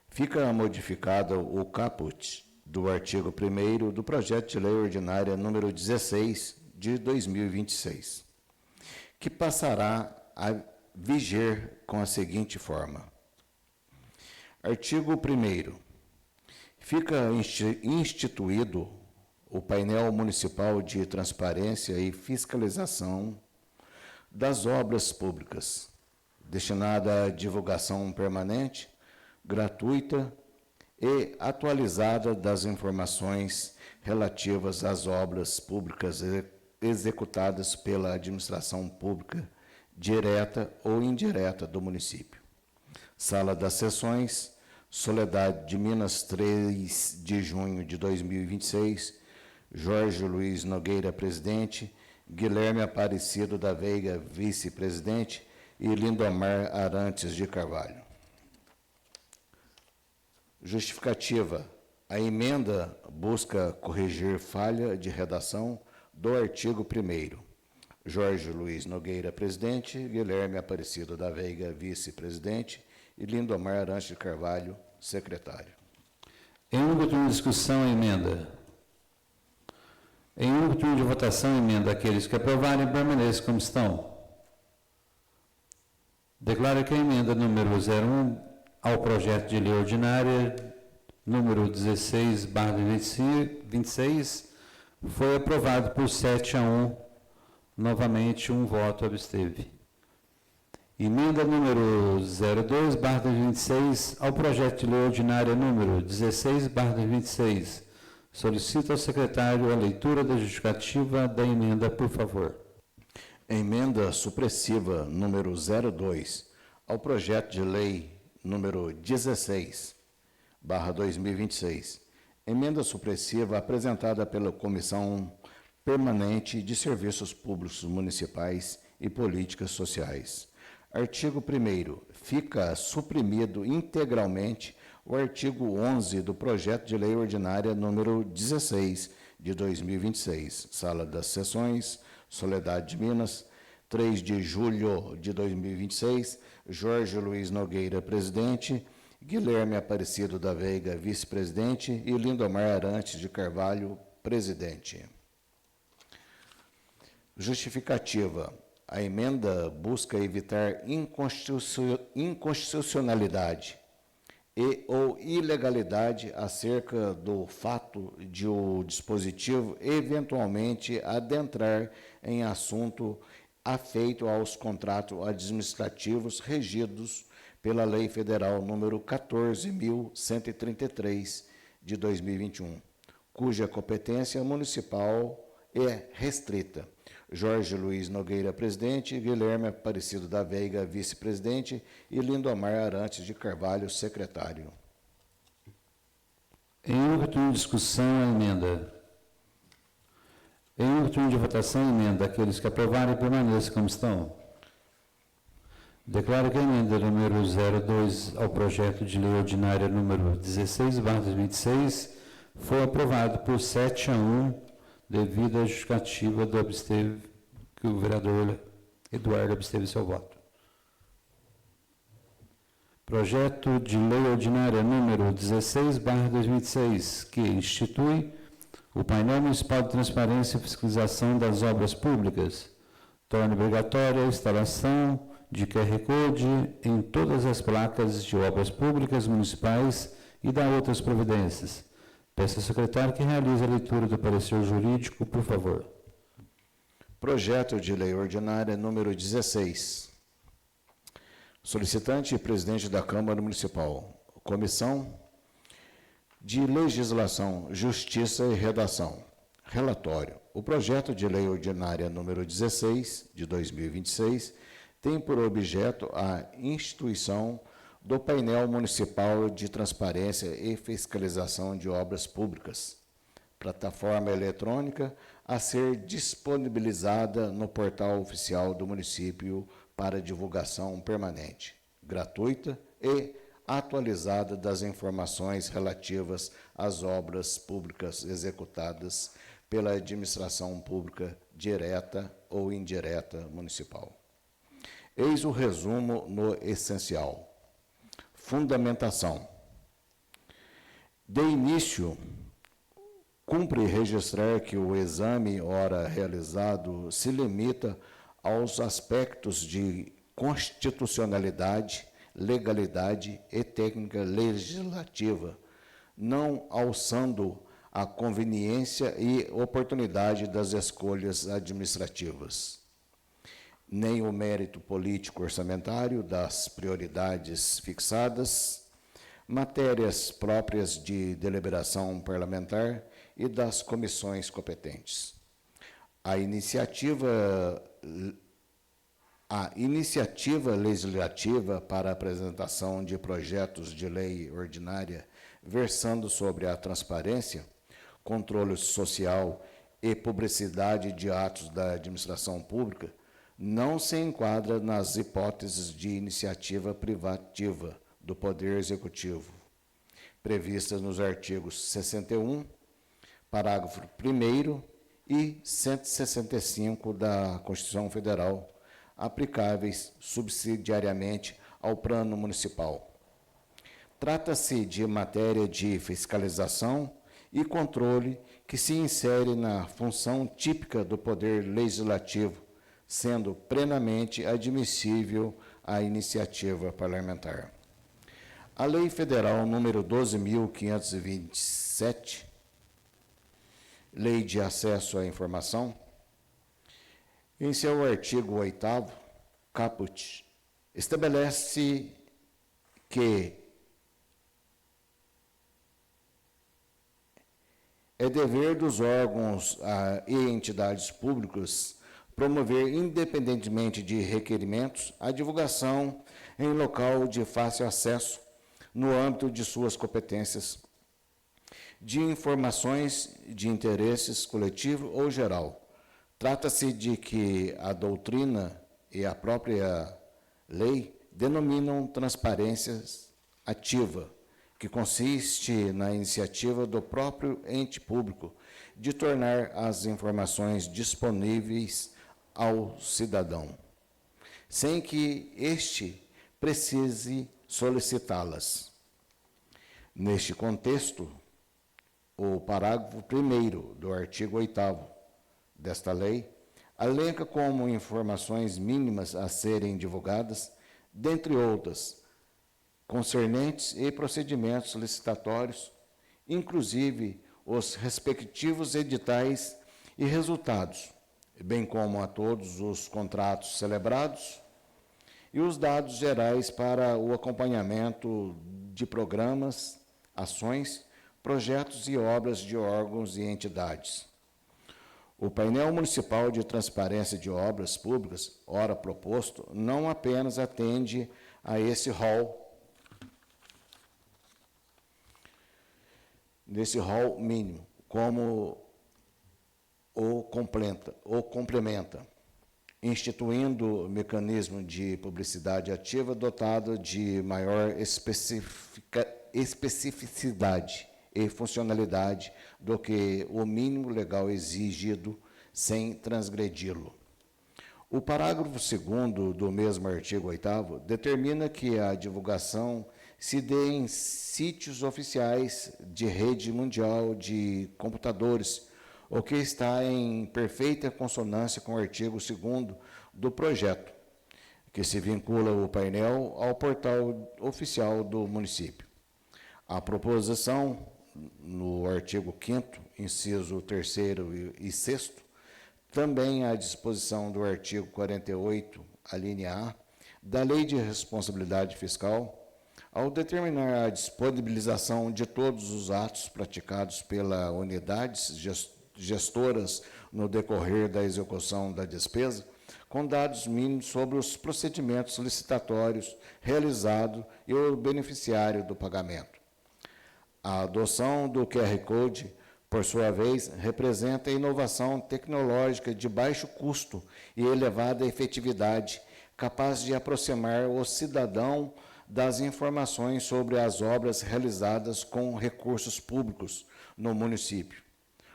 Fica modificado o caput do artigo 1º do projeto de lei ordinária número 16 de 2026, que passará a viger com a seguinte forma. Artigo 1º. Fica instituído o painel municipal de transparência e fiscalização das obras públicas, destinada à divulgação permanente, gratuita e atualizada das informações relativas às obras públicas executadas pela administração pública, direta ou indireta do município. Sala das Sessões, Soledade de Minas, 3 de junho de 2026, Jorge Luiz Nogueira, presidente, Guilherme Aparecido da Veiga, vice-presidente, e Lindomar Arantes de Carvalho. Justificativa. A emenda busca corrigir falha de redação do artigo 1º. Jorge Luiz Nogueira, presidente, Guilherme Aparecido da Veiga, vice-presidente, e Lindomar Arantes de Carvalho, secretário. Em único turno de discussão, a emenda. Em único turno de votação, a emenda. Aqueles que aprovarem, permaneçam como estão. Declaro que a emenda número 01 ao projeto de lei ordinária número 16/26 foi aprovado por 7-1, novamente um voto absteve. Emenda número 02/2026 ao projeto de lei ordinária número 16/2026. Solicito ao secretário a leitura da justificativa da emenda, por favor. Emenda supressiva número 02 ao projeto de lei número 16/2026. Emenda supressiva apresentada pela Comissão Permanente de Serviços Públicos Municipais e Políticas Sociais. Artigo 1º. Fica suprimido integralmente o artigo 11 do projeto de lei ordinária número 16 de 2026. Sala das Sessões, Soledade de Minas, 3 de julho de 2026, Jorge Luiz Nogueira, presidente, Guilherme Aparecido da Veiga, vice-presidente, e Lindomar Arantes de Carvalho, presidente. Justificativa. A emenda busca evitar inconstitucionalidade e ou ilegalidade acerca do fato de o dispositivo eventualmente adentrar em assunto afeito aos contratos administrativos regidos pela Lei Federal número 14.133 de 2021, cuja competência municipal é restrita. Jorge Luiz Nogueira, presidente, Guilherme Aparecido da Veiga, vice-presidente, e Lindomar Arantes de Carvalho, secretário. Em único turno de discussão, a emenda. Em único turno de votação, a emenda. Aqueles que aprovarem, permaneçam como estão. Declaro que a emenda número 02 ao projeto de lei ordinária número 16/2026 foi aprovado por 7-1, devido à justificativa do que o vereador Eduardo absteve seu voto. Projeto de lei ordinária número 16/2026, que institui o painel municipal de transparência e fiscalização das obras públicas, torna obrigatória a instalação de QR Code em todas as placas de obras públicas municipais e dá outras providências. Peço ao secretário que realize a leitura do parecer jurídico, por favor. Projeto de lei ordinária número 16. Solicitante e presidente da Câmara Municipal. Comissão de Legislação, Justiça e Redação. Relatório. O projeto de lei ordinária número 16, de 2026, tem por objeto a instituição do painel municipal de transparência e fiscalização de obras públicas, plataforma eletrônica a ser disponibilizada no portal oficial do município para divulgação permanente, gratuita e atualizada das informações relativas às obras públicas executadas pela administração pública direta ou indireta municipal. Eis o resumo no essencial. Fundamentação. De início, cumpre registrar que o exame ora realizado se limita aos aspectos de constitucionalidade, legalidade e técnica legislativa, não alçando a conveniência e oportunidade das escolhas administrativas, nem o mérito político orçamentário das prioridades fixadas, matérias próprias de deliberação parlamentar e das comissões competentes. A iniciativa legislativa para a apresentação de projetos de lei ordinária versando sobre a transparência, controle social e publicidade de atos da administração pública não se enquadra nas hipóteses de iniciativa privativa do Poder Executivo, previstas nos artigos 61, parágrafo 1º e 165 da Constituição Federal, aplicáveis subsidiariamente ao plano municipal. Trata-se de matéria de fiscalização e controle que se insere na função típica do Poder Legislativo, sendo plenamente admissível a iniciativa parlamentar. A Lei Federal número 12.527, Lei de Acesso à Informação, em seu artigo 8º, caput, estabelece que é dever dos órgãos e entidades públicas promover, independentemente de requerimentos, a divulgação em local de fácil acesso, no âmbito de suas competências, de informações de interesses coletivo ou geral. Trata-se de que a doutrina e a própria lei denominam transparência ativa, que consiste na iniciativa do próprio ente público de tornar as informações disponíveis ao cidadão, sem que este precise solicitá-las. Neste contexto, o parágrafo 1º do artigo 8º desta lei elenca como informações mínimas a serem divulgadas, dentre outras, concernentes e procedimentos licitatórios, inclusive os respectivos editais e resultados, bem como a todos os contratos celebrados e os dados gerais para o acompanhamento de programas, ações, projetos e obras de órgãos e entidades. O painel municipal de transparência de obras públicas, ora proposto, não apenas atende a esse rol, nesse rol mínimo, como o complementa, instituindo mecanismo de publicidade ativa dotado de maior especificidade e funcionalidade do que o mínimo legal exigido sem transgredi-lo. O parágrafo 2º do mesmo artigo 8º determina que a divulgação se dê em sítios oficiais de rede mundial de computadores, o que está em perfeita consonância com o artigo 2º do projeto, que se vincula o painel ao portal oficial do município. A proposição, no artigo 5º, inciso 3º e 6º, também à disposição do artigo 48, a linha A, da Lei de Responsabilidade Fiscal, ao determinar a disponibilização de todos os atos praticados pelas unidades gestoras no decorrer da execução da despesa, com dados mínimos sobre os procedimentos licitatórios realizados e o beneficiário do pagamento. A adoção do QR Code, por sua vez, representa inovação tecnológica de baixo custo e elevada efetividade, capaz de aproximar o cidadão das informações sobre as obras realizadas com recursos públicos no município.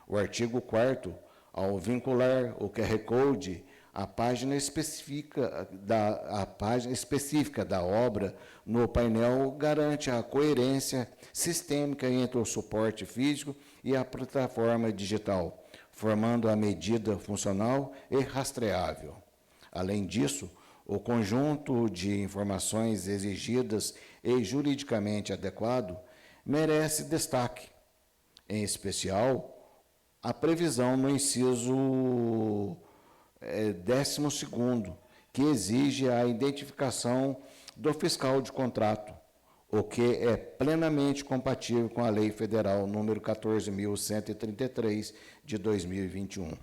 O artigo 4º, ao vincular o QR Code à página específica da obra no painel, garante a coerência sistêmica entre o suporte físico e a plataforma digital, formando a medida funcional e rastreável. Além disso, o conjunto de informações exigidas e juridicamente adequado merece destaque, em especial a previsão no inciso 12º, que exige a identificação do fiscal de contrato, o que é plenamente compatível com a Lei Federal número 14.133, de 2021,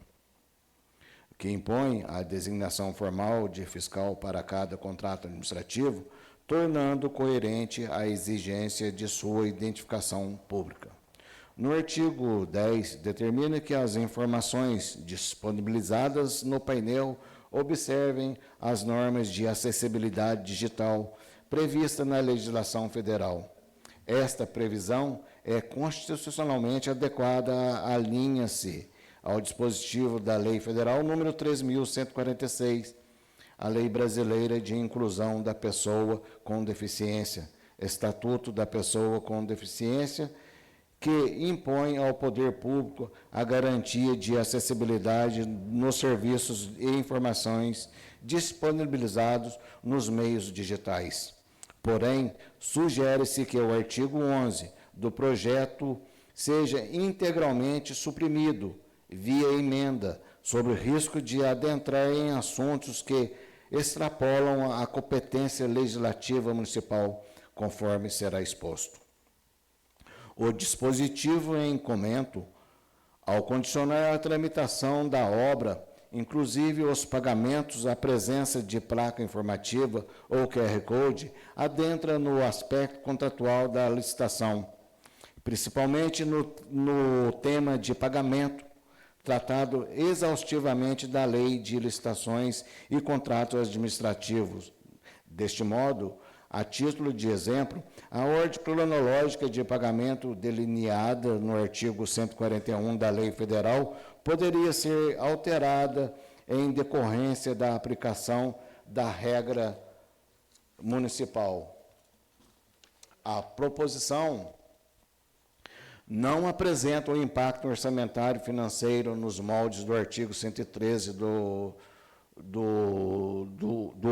que impõe a designação formal de fiscal para cada contrato administrativo, tornando coerente a exigência de sua identificação pública. No artigo 10, determina que as informações disponibilizadas no painel observem as normas de acessibilidade digital prevista na legislação federal. Esta previsão é constitucionalmente adequada, alinha-se ao dispositivo da Lei Federal número 3.146, a Lei Brasileira de Inclusão da Pessoa com Deficiência, Estatuto da Pessoa com Deficiência, que impõe ao poder público a garantia de acessibilidade nos serviços e informações disponibilizados nos meios digitais. Porém, sugere-se que o artigo 11 do projeto seja integralmente suprimido via emenda, sob o risco de adentrar em assuntos que extrapolam a competência legislativa municipal, conforme será exposto. O dispositivo em comento, ao condicionar a tramitação da obra, inclusive os pagamentos à presença de placa informativa ou QR Code, adentra no aspecto contratual da licitação, principalmente no tema de pagamento, tratado exaustivamente da Lei de Licitações e Contratos Administrativos. Deste modo, a título de exemplo, a ordem cronológica de pagamento delineada no artigo 141 da Lei Federal poderia ser alterada em decorrência da aplicação da regra municipal. A proposição não apresentam impacto orçamentário e financeiro nos moldes do artigo 113 do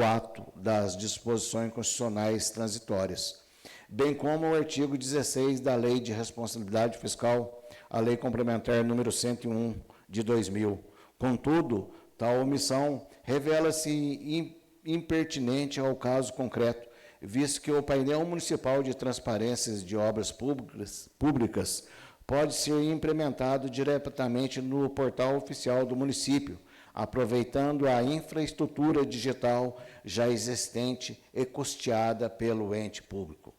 ato das disposições constitucionais transitórias, bem como o artigo 16 da Lei de Responsabilidade Fiscal, a Lei Complementar número 101 de 2000. Contudo, tal omissão revela-se impertinente ao caso concreto, visto que o painel municipal de transparências de obras públicas pode ser implementado diretamente no portal oficial do município, aproveitando a infraestrutura digital já existente e custeada pelo ente público.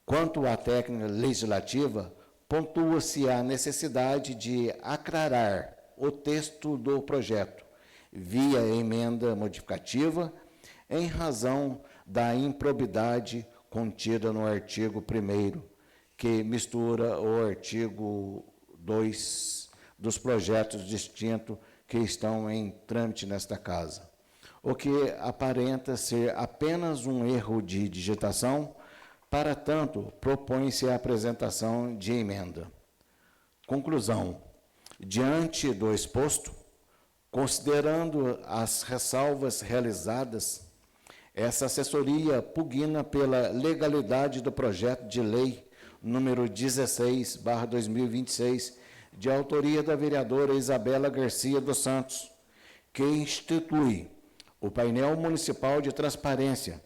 Quanto à técnica legislativa, pontua-se a necessidade de aclarar o texto do projeto, via emenda modificativa, em razão da improbidade contida no artigo 1º, que mistura o artigo 2 dos projetos distintos que estão em trâmite nesta casa, o que aparenta ser apenas um erro de digitação. Para tanto, propõe-se a apresentação de emenda. Conclusão. Diante do exposto, considerando as ressalvas realizadas, essa assessoria pugna pela legalidade do projeto de lei número 16/2026, de autoria da vereadora Isabela Garcia dos Santos, que institui o painel municipal de transparência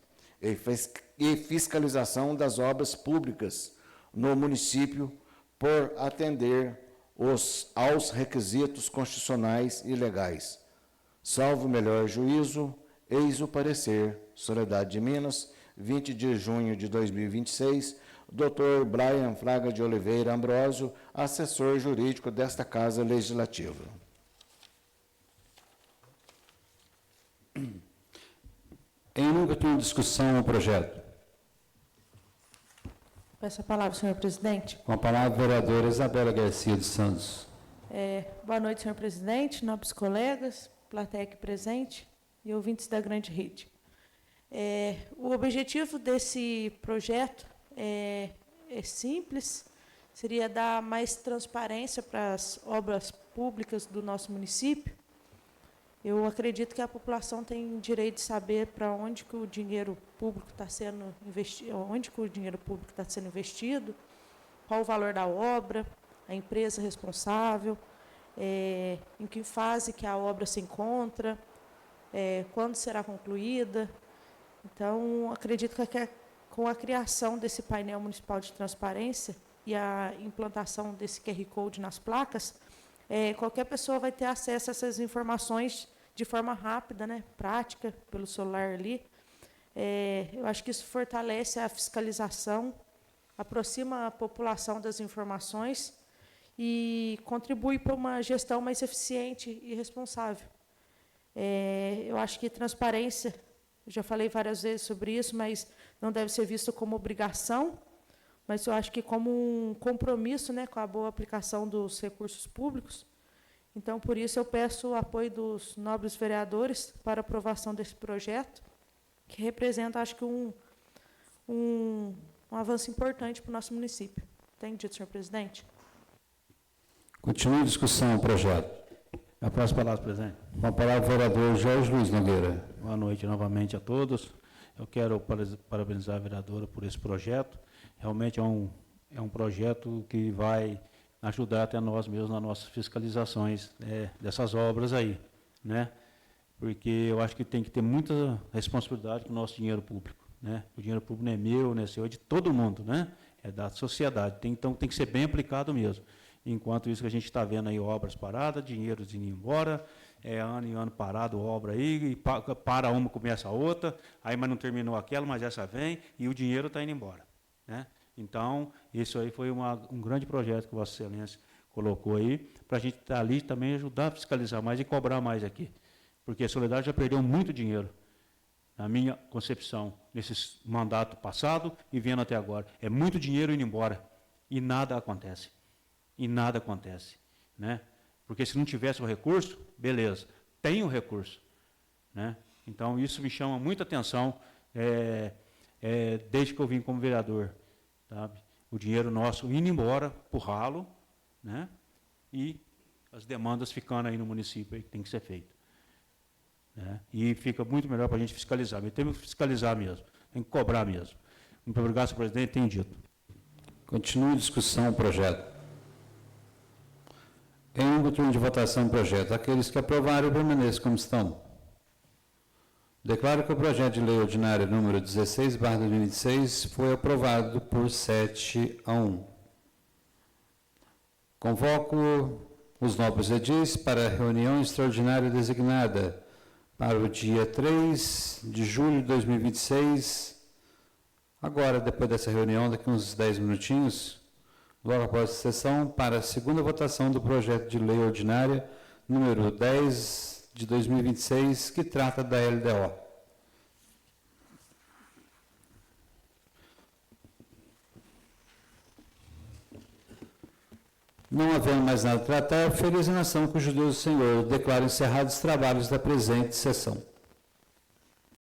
e fiscalização das obras públicas no município por atender aos requisitos constitucionais e legais. Salvo melhor juízo, eis o parecer, Soledade de Minas, 20 de junho de 2026, Dr. Brian Fraga de Oliveira Ambrósio, assessor jurídico desta Casa Legislativa. Em âmbito de discussão, o projeto. Peço a palavra, senhor presidente. Com a palavra, a vereadora Isabela Garcia dos Santos. Boa noite, senhor presidente, nobres colegas, plateia aqui presente e ouvintes da Grande Rede. O objetivo desse projeto é simples, seria dar mais transparência para as obras públicas do nosso município. Eu acredito que a população tem direito de saber para onde que o dinheiro público está sendo investido, qual o valor da obra, a empresa responsável, em que fase que a obra se encontra, quando será concluída. Então, acredito que com a criação desse painel municipal de transparência e a implantação desse QR Code nas placas, qualquer pessoa vai ter acesso a essas informações de forma rápida, né, prática, pelo celular ali. Eu acho que isso fortalece a fiscalização, aproxima a população das informações e contribui para uma gestão mais eficiente e responsável. Eu acho que transparência, eu já falei várias vezes sobre isso, mas não deve ser visto como obrigação, mas eu acho que como um compromisso, né, com a boa aplicação dos recursos públicos. Então, por isso, eu peço o apoio dos nobres vereadores para a aprovação desse projeto, que representa, acho que, um avanço importante para o nosso município. Entendido, senhor presidente? Continua a discussão, o projeto. Eu passo a palavra, presidente. Com a palavra, o vereador Jorge Luiz Nogueira. Boa noite novamente a todos. Eu quero parabenizar a vereadora por esse projeto. Realmente é um projeto que vai ajudar até nós mesmos nas nossas fiscalizações dessas obras aí, né? Porque eu acho que tem que ter muita responsabilidade com o nosso dinheiro público, né? O dinheiro público não é meu, não é seu, é de todo mundo, né? É da sociedade. Então tem que ser bem aplicado mesmo. Enquanto isso que a gente está vendo aí obras paradas, dinheiro indo embora, ano em ano parado obra aí, e para uma, começa a outra, aí mas não terminou aquela, mas essa vem, e o dinheiro está indo embora, né? Então, isso aí foi um grande projeto que Vossa Excelência colocou aí, para a gente estar ali também ajudar a fiscalizar mais e cobrar mais aqui. Porque a Soledade já perdeu muito dinheiro, na minha concepção, nesse mandato passado e vendo até agora. É muito dinheiro indo embora e nada acontece. E nada acontece, né? Porque se não tivesse o recurso, beleza, tem o recurso, né? Então, isso me chama muita atenção desde que eu vim como vereador. Sabe? o dinheiro nosso indo embora para o ralo, né? E as demandas ficando aí no município aí que tem que ser feito. Né? E fica muito melhor para a gente fiscalizar. Mas temos que fiscalizar mesmo, tem que cobrar mesmo. Muito obrigado, senhor presidente, tem dito. Continue a discussão o projeto. Em único turno de votação do projeto, aqueles que aprovarem permaneçam como estão. Declaro que o projeto de lei ordinária número 16/2026 foi aprovado por 7-1. Convoco os nobres edis para a reunião extraordinária designada para o dia 3 de julho de 2026. Agora, depois dessa reunião, daqui uns 10 minutinhos, logo após a sessão, para a segunda votação do projeto de lei ordinária número 10 de 2026, que trata da LDO. Não havendo mais nada a tratar, feliz a nação cujo Deus o Senhor declara encerrados os trabalhos da presente sessão.